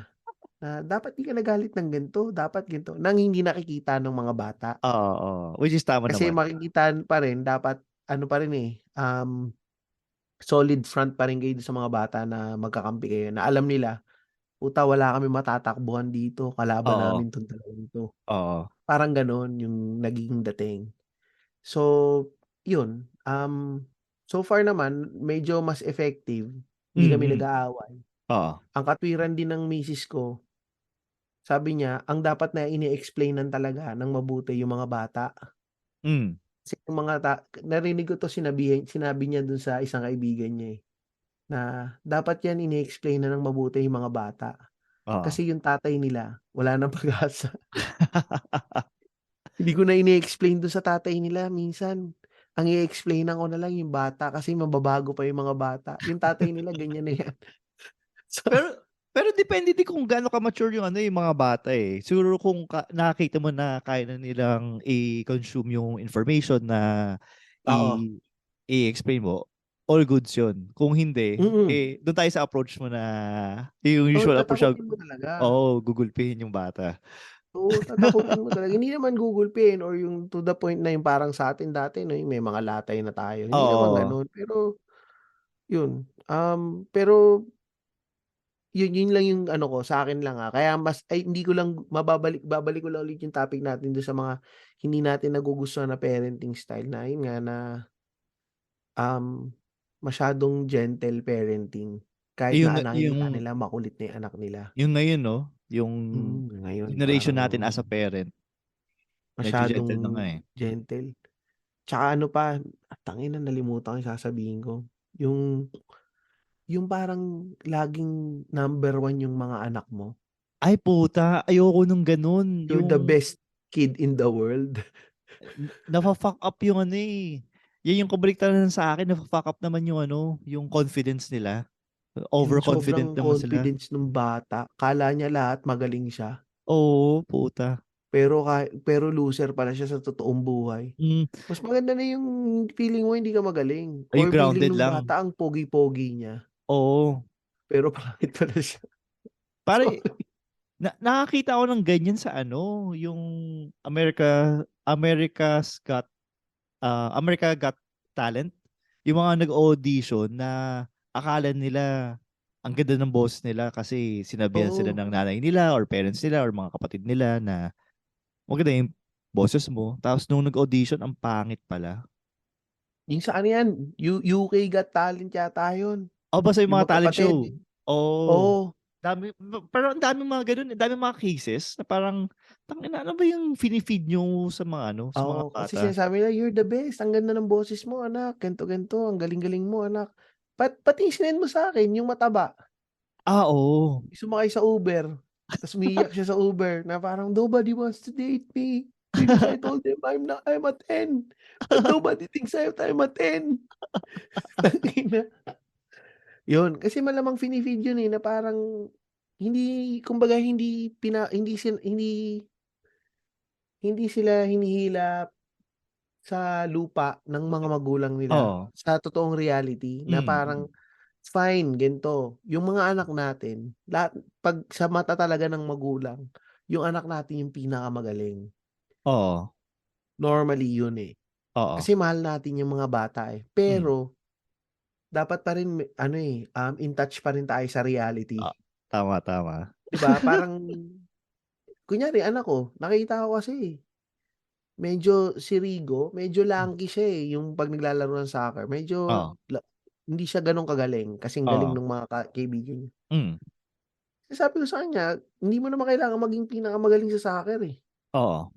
na dapat di ka nagalit ng ganito, dapat ganito, nang hindi nakikita ng mga bata. Oo, oo. Which is tama Kasi naman. makikita pa rin, dapat pa rin solid front pa rin kayo sa mga bata na magkakampi kayo, na alam nila, puta, wala kami matatakbuhan dito, kalaban Oo. namin tong dalawang to. Oo. Parang ganon yung nagiging dating. So, yun. So far naman, medyo mas effective. Hindi kami Mm. nag-aaway. Oo. Ang katwiran din ng misis ko, sabi niya, ang dapat na ini-explainan talaga ng mabuti yung mga bata. Mm. Kasi yung narinig ko to, sinabi niya dun sa isang kaibigan niya na dapat yan ini-explain na ng mabuti yung mga bata. Oo. Kasi yung tatay nila, wala nang pag-asa. Hindi ko na ini-explain dun sa tatay nila minsan. Ang i-explainan ko na lang yung bata kasi mababago pa yung mga bata. Yung tatay nila ganyan na yan. So, Pero pero depende din kung gaano ka-mature yung yung mga bata eh. Siguro kung nakakita mo na kaya na nilang i-consume yung information na oo. i- i-explain mo, all goods yun. Kung hindi, Mm. doon tayo sa approach mo na yung Oo, usual approach na, tatakutin mo talaga. oo, gugulpihin yung bata. Oo, tatakutin mo talaga. Hindi naman gugulpihin or yung to the point na yung parang sa atin dati, no, yung may mga latay na tayo. Hindi naman Oo. gano'n. Pero, yun. Pero, yun lang yung ko, sa akin lang kaya hindi ko lang babalik ko lang ulit yung topic natin do'n sa mga hindi natin nagugustuhan na parenting style na yun nga na, masyadong gentle parenting. Kahit Yung na nakikita yung nila makulit na yung anak nila. yung ngayon no, yung Ngayon generation parang natin as a parent, medyo gentle na masyadong nga eh. gentle. Tsaka ano pa, tangina, nalimutan ko yung sasabihin ko. Yung parang laging number one yung mga anak mo. Ay puta, ayoko nung ganun. You're the Yung best kid in the world. nafa-fuck up yung yan yung kabaliktaran sa akin, nafa-fuck up naman yung yung confidence nila. Yung Overconfident sobrang naman sila. confidence ng bata. Akala niya lahat magaling siya. Oo, puta. Pero loser pala siya sa totoong buhay. Mm, Mas maganda na yung feeling mo hindi ka magaling. ay Or feeling grounded ng lang. bata ang pogi-pogi niya. Oo. Pero pangit pala siya. Pare, Sorry. nakakita ako ng ganyan sa yung America America's Got America Got Talent. Yung mga nag-audition na akala nila ang ganda ng boses nila kasi sinabihan sila Oo. ng nanay nila or parents nila or mga kapatid nila na maganda yung boses mo. Tapos nung nag-audition, ang pangit pala. Yung sa ano yan, UK Got Talent yata yun. O basta yung Yung mga talent magkapatid. show. Oh, Oo. dami, pero ang daming mga ganun, ang daming mga cases na parang, tangina, ano ba yung finifeed nyo sa mga ano, sa mga Oo, kasi bata? sinasabi nila, "You're the best. Ang ganda ng boses mo, anak. Ganto, ganto. Ang galing-galing mo, anak." Pati sinend mo sa akin yung mataba. Ah, oo. Yung sumakay sa Uber. Tapos umiiyak siya sa Uber na parang, "Nobody wants to date me because I told them I'm a 10. But nobody thinks I'm a 10." Tangina. Yun, kasi malamang fini-feed yun, eh, na parang hindi kumbaga hindi sila hinihila sa lupa ng mga magulang nila, Oo. sa totoong reality na Mm. parang, fine ganito, yung mga anak natin lahat 'pag sa mata talaga ng magulang, yung anak natin yung pinakamagaling. Oo. Normally yun, eh, Oo. kasi mahal natin yung mga bata, eh. Mm. Pero dapat pa rin ano, eh, in touch pa rin tayo sa reality, Ah, tama, tama. 'di ba? Parang kunyari anak ko, nakita ko kasi, medyo si Rigo, medyo lanky siya, eh, yung 'pag naglalaro ng soccer medyo Oo. hindi siya gano'n kagaling, kasing galing Oo. nung mga kaibigan niya. Mm. Eh, sabi ko sa kanya, hindi mo naman kailangan maging pinakamagaling sa soccer, eh. Oo.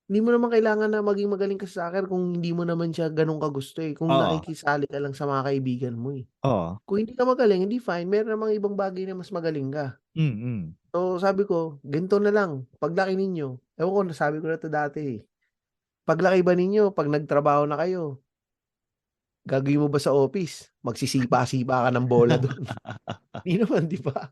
Hindi mo naman kailangan na maging magaling ka sa soccer kung hindi mo naman siya gano'n kagusto, eh, kung Oo. nakikisali ka lang sa mga kaibigan mo, eh. Oo. Kung hindi ka magaling, hindi fine, meron namang ibang bagay na mas magaling ka. Mm. So, sabi ko, "Ganito na lang, paglaki ninyo." Ewan ko nasabi ko na 'to dati, eh. Paglaki ba ninyo 'pag nagtrabaho na kayo, gagawin mo ba sa office, magsisipa-sipa ka ng bola dun? Hindi naman, 'di ba?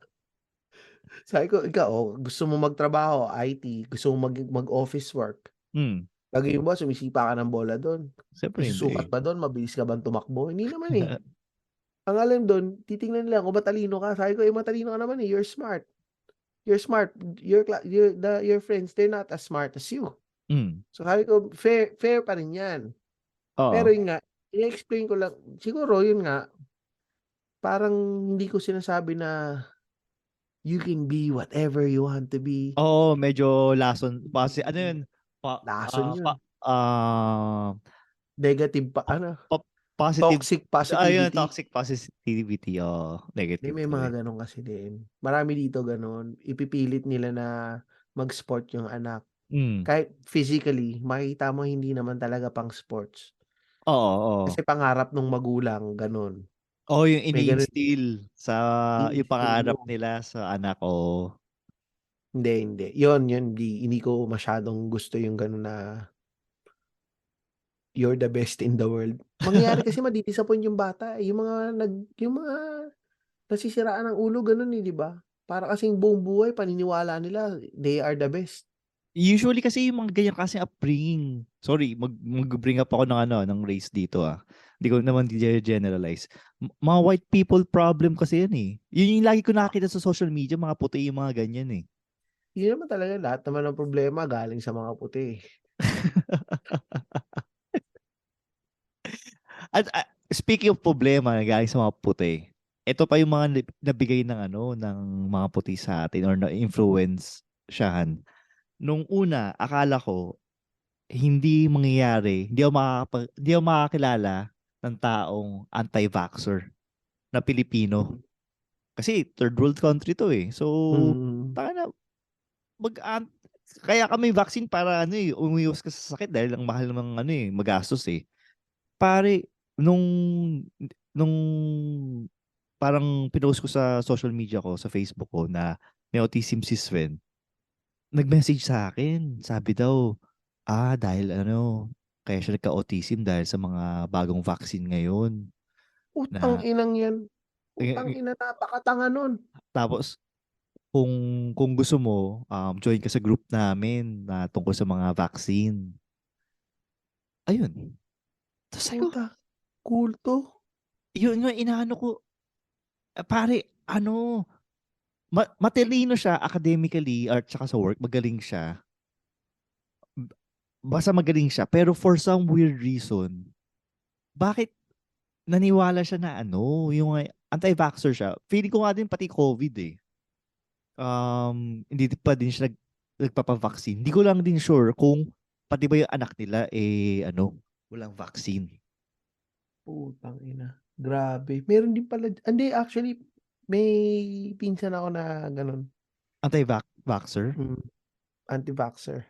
Sabi ko, "Ikaw, oh, gusto mo magtrabaho, IT, gusto mo mag-office work, Hmm. gagawin mo ba sumisipa ka ng bola dun? Siyempre May susukat hindi. ba dun, mabilis ka bang tumakbo?" Hindi naman, eh. Ang alam dun, titingnan nila kung matalino ka. Sabi ko, "Eh, matalino ka naman, eh, you're smart. You're smart. Your friends, they're not as smart as you." Hmm. So, sabi ko, fair pa rin 'yan. Pero Oo. yun nga, ine-explain ko lang siguro yun nga, parang hindi ko sinasabi na, "You can be whatever you want to be." Oo, medyo lason base ano yun, pa Lason ah, pa yun. ah, Negative pa pa ano, pa positive toxic ayun, positivity. toxic positivity, oo, May negative may tuloy. mga gano'n kasi din. Marami dito gano'n, ipipilit nila na mag-sport yung anak. Hmm. Kahit physically, makikita mo hindi naman talaga pang sports. Oo, oo. Kasi pangarap nung magulang gano'n. Oo, yung May gano'n ini-instill sa yung i-instill mo. pangarap nila sa anak, oo. Hindi. Yun hindi ko masyadong gusto yung gano'n na, "You're the best in the world." Mangyayari kasi madi-disappoint yung bata, eh, yung mga nasisiraan ng ulo gano'n, eh, 'di ba? Para kasing buong buhay paniniwala nila they are the best. Usually kasi yung mga ganyan klaseng upbringing, sorry, mag-bring up ako ng ano, ng race dito, ah. Hindi ko naman generalize. Mga white people problem kasi yan, eh. Yun yung lagi ko nakikita sa social media, mga puti yung mga ganyan, eh. Yun naman talaga lahat naman ng problema galing sa mga puti, eh. At, speaking of problema na galing sa mga puti, ito pa yung mga nabigay ng ano, ng mga puti sa atin or na-influence siyahan. Nung una, akala ko hindi mangyayari, hindi ako makakilala ng taong anti-vaxxer na Pilipino. Mm. Kasi third world country to, eh. So, Mm. taka na, mag kaya kami vaccine para ano, eh, umiwas ka sa sakit dahil ang mahal ng ano, eh, magastos, eh. Pare, nung nung parang pinost ko sa social media ko, sa Facebook ko na may autism si Sven, nag-message sa akin. Sabi daw, dahil ano, kaya siya nagka-autism dahil sa mga bagong vaccine ngayon Putang na inang 'yan. Putang eh, ina, napakatanga nun. tapos kung gusto mo, join ka sa group namin na tungkol sa mga vaccine. Ayun. Tapos sabi ko, Puta, kulto. yun nga inaano ko, pare, ano, matalino siya academically at saka sa work, magaling siya. Basta magaling siya. Pero for some weird reason, bakit naniwala siya na ano, yung anti-vaxxer siya. Feeling ko nga din pati COVID eh. Hindi pa din siya nagpapavaccine. Hindi ko lang din sure kung pati ba yung anak nila walang vaccine. Putang ina. Grabe. Meron din pala. Hindi, actually, may pinsan ako na ganun. Anti-vaxxer? Mm, anti-vaxxer.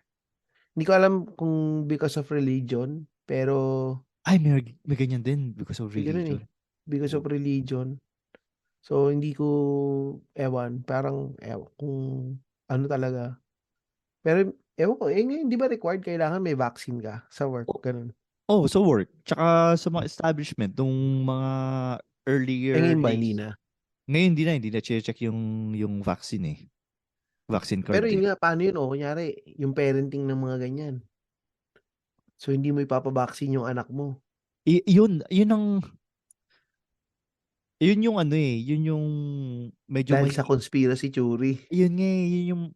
Hindi ko alam kung because of religion, pero Ay, may ganyan din because of may ganun eh. religion. Because Oh. of religion. So, hindi ko, parang, kung ano talaga. Pero, ewan ko, ngayon, di ba required kailangan may vaccine ka sa work? Ganun. Oh, so work. Tsaka sa mga establishment, nung mga earlier Ngayon ba, hindi days. na? Ngayon hindi na check yung vaccine eh. Vaccine Pero card yun eh. nga, paano yun? Kunyari, yung parenting ng mga ganyan. So, hindi mo ipapabaksin yung anak mo. Yun yung yun yung medyo Dahil sa conspiracy theory. yun nga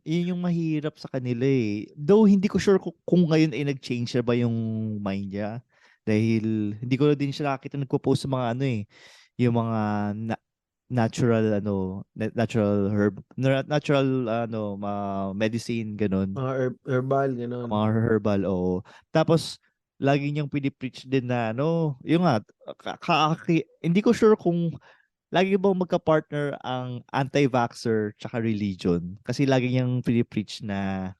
yun yung mahirap sa kanila eh. Though hindi ko sure kung ngayon ay nag-change na ba yung mind niya. Dahil hindi ko din siya nakita nagpo-post sa mga yung mga natural natural herb natural medicine ganun, Mga herbal, gano'n. mga herbal o tapos lagi niyang pinipreach din na yung nga hindi ko sure kung lagi bang magka-partner ang anti-vaxxer tsaka religion kasi lagi niyang pinipreach na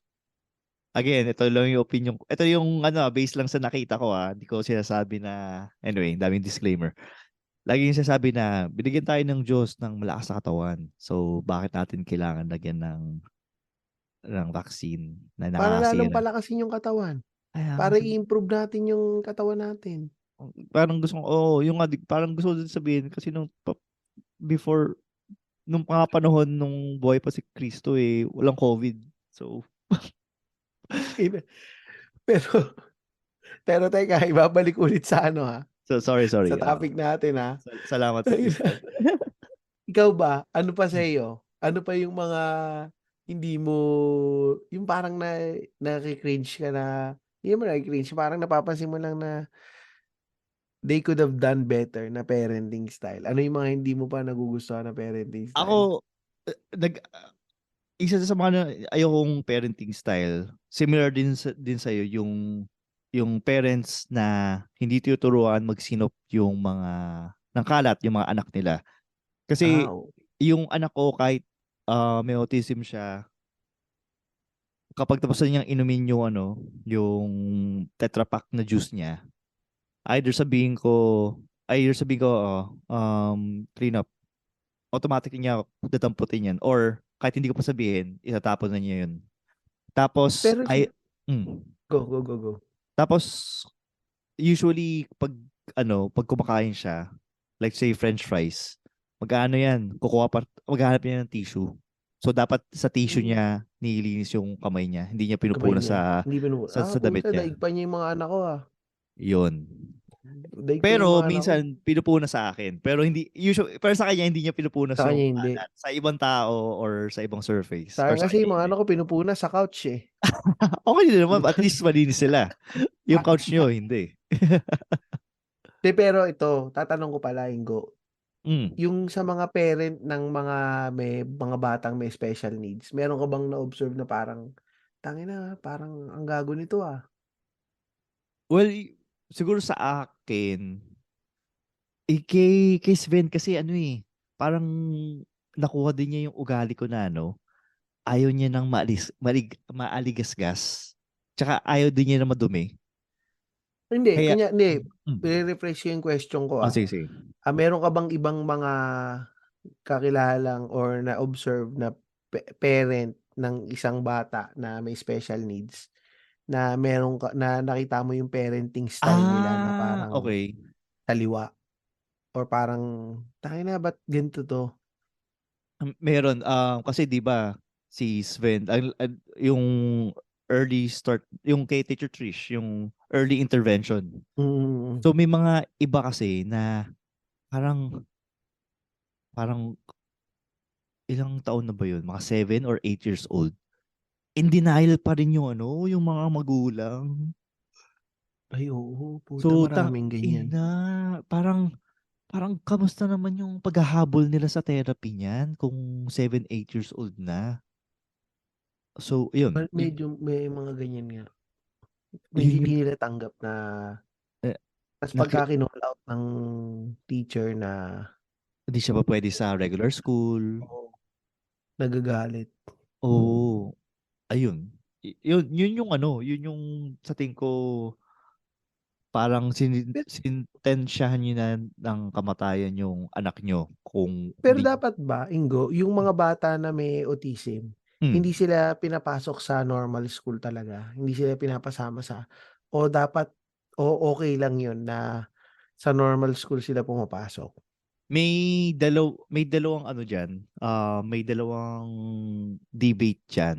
again ito lang yung opinion ko, ito yung based lang sa nakita ko hindi ko sinasabi na anyway daming disclaimer. Lagi yung sinasabi na binigyan tayo ng Diyos ng malakas na katawan. So, bakit natin kailangan lagyan ng vaccine na Para lalong nakakasira? palakasin yung katawan. Kaya nga Para sabi, i-improve natin yung katawan natin. parang gusto ko, yung parang gusto ko din sabihin kasi before, nung mga panahon nung buhay pa si Kristo walang COVID. So, Ina pero pero teka, ibabalik ulit sa sorry. sa topic natin, Salamat sa twist. Ikaw ba, ano pa sa'yo? Ano pa yung mga hindi mo yung parang naki-cringe ka na hindi mo naki-cringe, parang napapansin mo lang na they could have done better na parenting style? Ano yung mga hindi mo pa nagugustuhan na parenting style? Ako, isa sa mga ayokong parenting style, similar din sa yung parents na hindi tinuturuan magsinop yung mga ng kalat yung mga anak nila. Kasi Oo. yung anak ko kahit may autism siya, kapag tapos na niyang inumin yung Tetra Pak na juice niya, either sabihin ko clean up, automatic niya dadamputin yan or kahit hindi ko pa sabihin, itatapon na niya yun. Tapos Pero mm, go. tapos usually pag kumakain siya, like say French fries, maghahanap niya ng tissue. So dapat sa tissue Hmm, niya nililinis yung kamay niya, hindi niya kamay pinupuna niya, hindi sa damit puta niya. daig pa niya yung mga anak ko, 'Yun. Daig pa yung Pero mga anak ko. minsan pinupuna sa akin. Pero sa kanya hindi niya pinupunas Sa kanya yung hindi. kalat. Sa ibang tao or sa ibang surface. Or Sa'kin sa kasi kanya yung mga hindi. anak ko pinupuna sa couch, eh. Okay din naman, at least malinis sila. Yung couch niyo hindi. 'Di, pero ito, tatanong ko pala, Ingo, Mm. yung sa mga parent ng may mga batang may special needs, meron ka bang na-observe na parang, "Tangina, parang ang gago nito, ah." Well, siguro sa akin, kay Sven kasi parang nakuha din niya yung ugali ko na ayaw niya ng maaligasgas. Tsaka ayaw din niya na madumi. Kaya, Hindi, mm. i-rephrase ko yung question ko, Sige, sige. Meron ka bang ibang mga kakilalang or na-observe na parent ng isang bata na may special needs, na na nakita mo yung parenting style nila na parang Okay. taliwa or parang, "Tangina, ba't ganito 'to?" Meron, kasi 'di ba si Sven, yung early start, yung kay Teacher Trish, yung early intervention. Mm. So may mga iba kasi na parang parang ilang taon na ba yun? Mga 7 or 8 years old. In denial pa rin yung mga magulang. Ay, oo, puta So, maraming ganyan. ina, parang Parang kamusta naman yung paghahabol nila sa therapy niyan kung 7, 8 years old na? So, yun. Medyo may mga ganyan nga. Medyo Yun hindi yung nila tanggap na eh, tas naki, pagka kinall out ng teacher na hindi siya pa pwede sa regular school. oo, nagagalit. Oo. Ayun. Yun yung ano, yun yung sa tingin ko parang Pero, sintensyahan nyo na ng kamatayan yung anak nyo kung pero hindi. dapat ba, Ingo, yung mga bata na may autism, hindi Mm. sila pinapasok sa normal school talaga? Hindi sila pinapasama sa o dapat o okay lang yun na sa normal school sila pumapasok? May dalawang ano diyan. May dalawang debate diyan.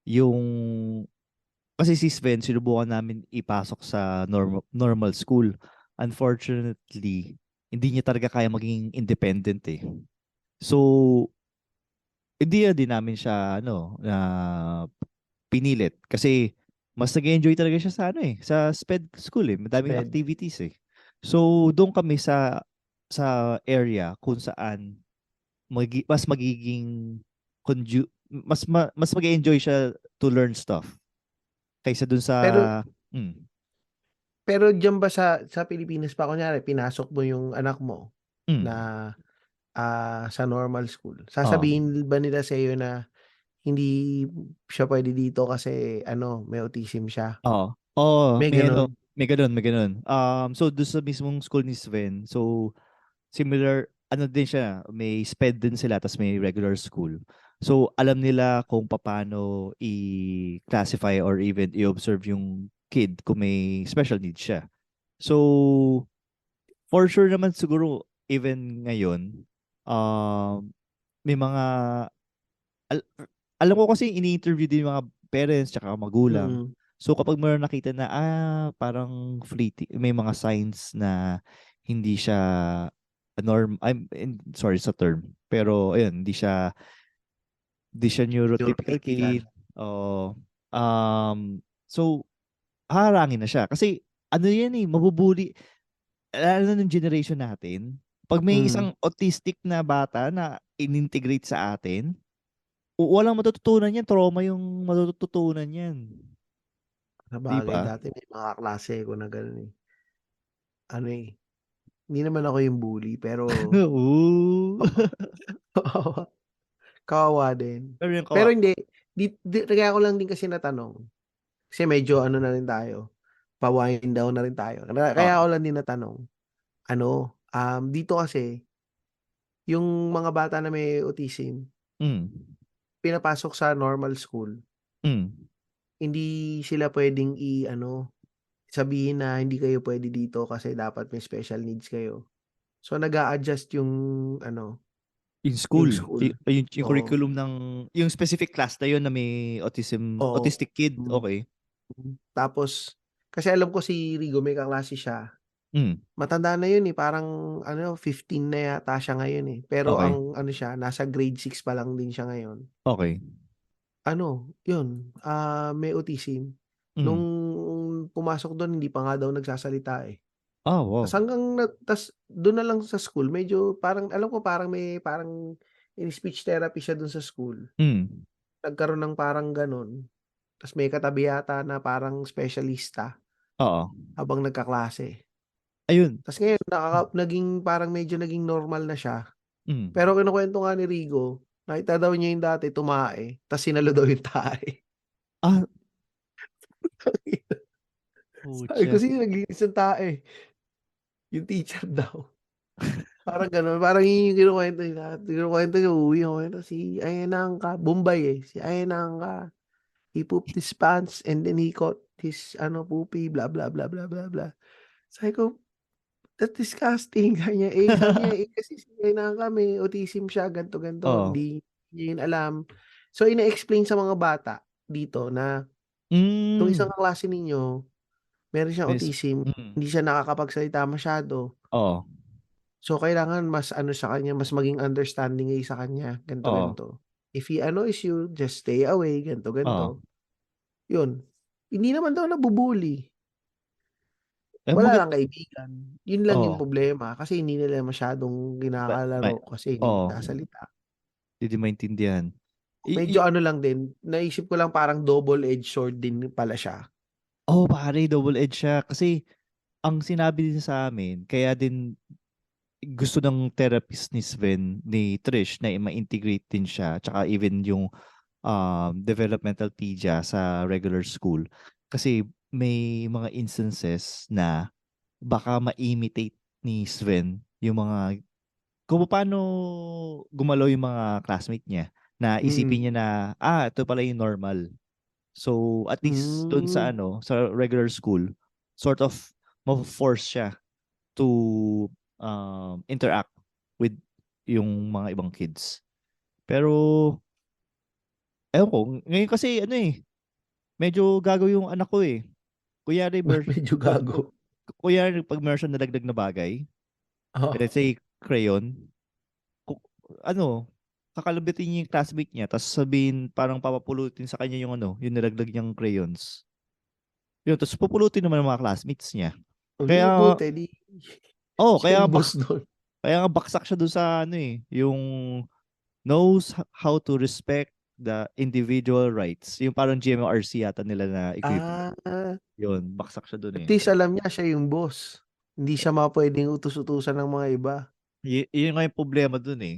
Yung kasi si Sven sinubukan namin ipasok sa normal school. Unfortunately, hindi niya talaga kaya maging independent eh. So, hindi din namin siya ano na pinilit kasi mas nag-enjoy talaga siya sa ano eh, sa SPED school eh, madaming Sped. activities eh. So doon kami sa area kung saan mas magiging mas mag-enjoy siya to learn stuff kaysa dun sa Pero mm, pero diyan ba sa Pilipinas pa kunyari pinasok mo yung anak mo na, mm, sa normal school, oh, sasabihin ba nila sa'yo na hindi siya puwede dito kasi ano, may autism siya? oh, oh, May gano'n? may ganun. So doon sa mismong school ni Sven, so similar, ano din siya, may SPED din sila, tapos may regular school. So, alam nila kung paano i-classify or even i-observe yung kid kung may special needs siya. So, for sure naman siguro, even ngayon, may mga, al- alam ko kasi ini-interview din yung mga parents tsaka magulang. Mm, So, kapag meron nakita na, parang fleeting, may mga signs na hindi siya sorry sa term. Pero ayun, hindi siya neurotypical neurotypical. kid. O so haharangin na siya kasi ano yan eh, mabubuli lalo na ng generation natin. Pag may Mm, isang autistic na bata na in-integrate sa atin, walang matututunan yan, trauma yung matututunan yan. Di sabagay ba? dati may mga kaklase ako na gano'n, eh. Ano, eh, hindi naman ako yung bully pero Oo. kawawa kawawa din. Pero yung Pero hindi, kaya ko lang din kasi natanong, kasi medyo ano na rin tayo, pa-wind down na rin tayo. oh, Kaya ko lang din natanong, ano, dito kasi yung mga bata na may autism, mm, pinapasok sa normal school, mm. hindi sila puwedeng i-ano, sabihin na hindi kayo puwede dito kasi dapat may special needs kayo. So, nag-a-adjust yung ano, Yung yung school, school. yung Oo, curriculum ng, yung specific class na yun na may oo. autistic kid, Hmm, okay. tapos kasi alam ko si Rigo may kaklase siya, Mm, matanda na yun, eh, parang ano 15 na yata siya ngayon, eh, pero okay, ang ano siya nasa grade 6 pa lang din siya ngayon. okay. Ano, yun, may autism. Nung Mm. pumasok dun hindi pa nga daw nagsasalita, eh. Tas Wow. hanggang dun na lang sa school medyo parang alam ko parang may parang in-speech therapy siya dun sa school. Mm, Nagkaroon ng parang gano'n, tas may katabi yata na parang espesyalista oo. habang nagkaklase. Ayun. Tas ngayon naging parang medyo naging normal na siya. Mm. Pero kinukuwento nga ni Rigo, nakita daw niya yung dati tumae, tas sinalo daw yung tae. Ah, Sabi ko, pucha. "Sino naglinis ng tae?" Yung teacher daw. Parang gano'n, parang yun yung kinukuwento niya, uuwi ako nito si Ayenangka, Bombay, eh, si Ayenangka, he pooped his pants and then he caught his ano, poopy blah, blah, blah, blah, blah, blah. Sabi ko, "That's disgusting." Sabi niya, kasi si Ayenangka may autism siya gan'to, gan'to, Oo. hindi niya yun alam. So ine-explain sa mga bata dito na, "Yung isang Hmm. kaklase ninyo meron siyang Miss, autism, mm. hindi siya nakakapagsalita masyado. Oo. So, kailangan mas ano sa kanya, mas maging understanding kayo sa kanya, ganito, Oo. ganito. If he annoys you, just stay away, ganito, Oo. ganito. Yun. Hindi naman daw nabu-bully. Eh, Wala lang kaibigan. Yun lang yung Oo. problema kasi hindi nila masyadong kinakalaro kasi hindi Oo. nagsasalita. Hindi din maintindihan. Medyo ano lang din, naisip ko lang parang double-edged sword din pala siya. Pare, double-edged siya. Kasi, ang sinabi din sa amin, kaya din gusto ng therapist ni Sven, ni Trish, na ma-integrate din siya. Tsaka even yung developmental pedia sa regular school. Kasi may mga instances na baka ma-imitate ni Sven yung mga kung paano gumalaw yung mga classmate niya na isipin Mm. niya na ito pala yung normal. So at least doon sa Hmm. sa regular school sort of ma-force siya to interact with yung mga ibang kids. Pero ewan ko, ngayon kasi medyo gago yung anak ko eh. Kunyari, Medyo gago. pag meron siyang nalagdag na bagay, Oo. let's say crayon, ku- ano, kakalabitin niya yung classmate niya, tapos sabihin, parang papapulutin sa kanya yung yung nilagdag niyang crayons. Yun, tapos pupulutin naman ng mga classmates niya. O di Kaya, mabuti, di kaya siya yung boss doon. kaya nga baksak siya doon sa yung knows how to respect the individual rights. Yung parang GMRC yata nila na equivalent. Ah, Yun, baksak siya doon at eh. least alam niya siya yung boss. Hindi siya pwedeng utus-utusan ng mga iba. Yun nga yung problema doon eh.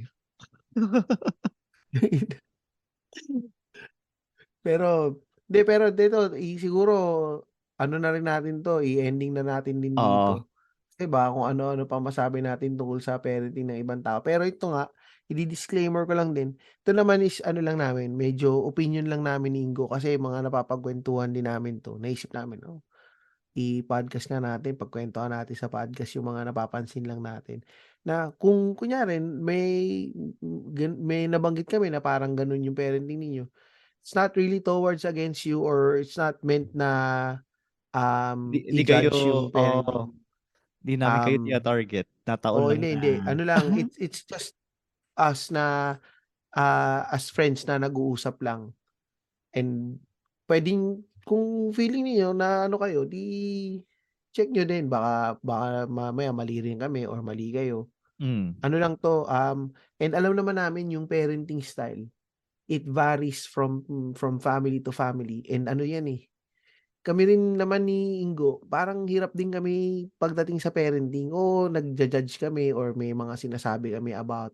Pero, pero dito, siguro, ano na rin natin to, i-ending na natin din Oo. dito. Kasi ba, kung ano-ano pa masabi natin tungkol sa parenting ng ibang tao. Pero ito nga, i-disclaimer ko lang din, ito naman is ano lang namin, medyo opinion lang namin ni Ingo kasi mga napapagkwentuhan din namin to. Naisip namin, i-podcast nga natin, pagkwentuhan natin sa podcast yung mga napapansin lang natin. Na kung kunyari may nabanggit kami na parang ganun yung parenting ninyo, it's not really towards against you or it's not meant na Hindi kayo, i-judge yung parenting. hindi namin kayo Um, tina-target. Nataon lang na. hindi. Ano lang, it's just us na as friends na nag-uusap lang. And puwedeng kung feeling niyo na ano kayo, 'di check niyo din baka mamaya mali rin kami or mali kayo. Mm. Ano lang 'to, and alam naman namin yung parenting style, it varies from family to family and ano 'yan, kami rin naman ni Ingo parang hirap din kami pagdating sa parenting. Oo, nagja-judge kami or may mga sinasabi kami about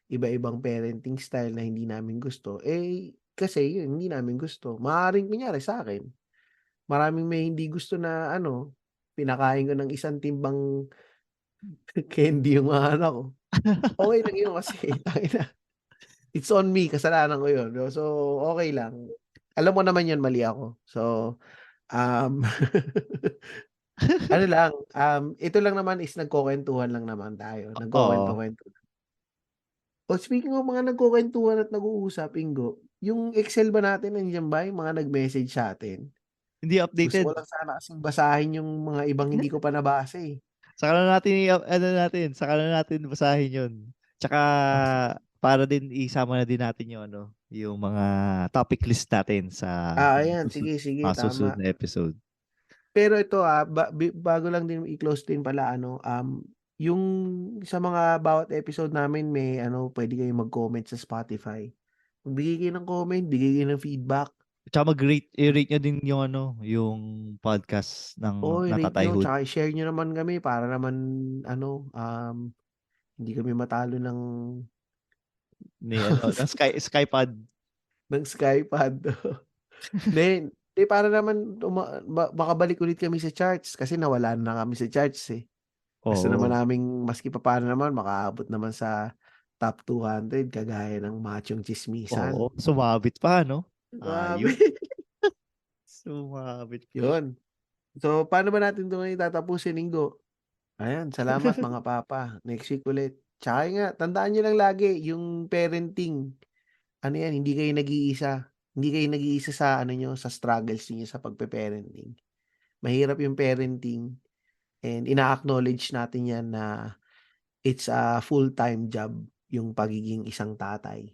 iba-ibang parenting style na hindi namin gusto, kasi yun hindi namin gusto. Maaaring kunyari sa'kin, maraming may hindi gusto na pinakain ko ng isang timbang candy yung mga anak ko. Okey lang yun kasi tangina, it's on me, kasalanan ko yun, 'no. So, okey lang. Alam mo naman yun mali ako. So, um, ano lang, ito lang naman is nagkukuwentuhan lang naman tayo, Oo. nagkukuwento-kuwento. Speaking of mga nagkukuwentuhan at nag-uusap, Ingo, yung Excel ba natin nandiyan ba, yung mga nag-message sa'tin? Hindi Gusto ko updated. lang sana kasing basahin yung mga ibang hindi ko pa nabasa, eh. Saka na natin saka na natin basahin 'yun. Tsaka Sige. para din isama na din natin yung yung mga topic list natin sa Ayan, sige, sige, susunod tama. na episode. Pero ito, bago lang din i-close din pala yung sa mga bawat episode namin may puwede kayong mag-comment sa Spotify. Magbigay kayo ng comment, bigay kayo ng feedback. Tsaka i-rate nyo din yung yung podcast Oo, ng i-rate niyo Natatayhood tsaka i-share niyo naman kami para naman hindi kami matalo ni ng Skypod. ng Skypad. Hindi, hindi para naman makabalik ulit kami sa charts kasi nawalan na kami sa charts, eh. Gusto naman Oo. naming maski papaano naman makaabot naman sa top 200 kagaya ng Machong Oo, Tsismisan. sumabit pa, no? Grabe. Ayos. Sumabit pa. 'Yun. So, paano ba natin 'to ngayon tatapusin, Linggo? Ayan, salamat mga papa. Next week ulit. Tsaka yun nga, tandaan niyo lang lagi yung parenting, ano yan, hindi kayo nag-iisa. Hindi kayo nag-iisa sa niyo, sa struggles niyo sa pagpe-parenting. Mahirap yung parenting and ina-acknowledge natin yan na it's a full-time job yung pagiging isang tatay.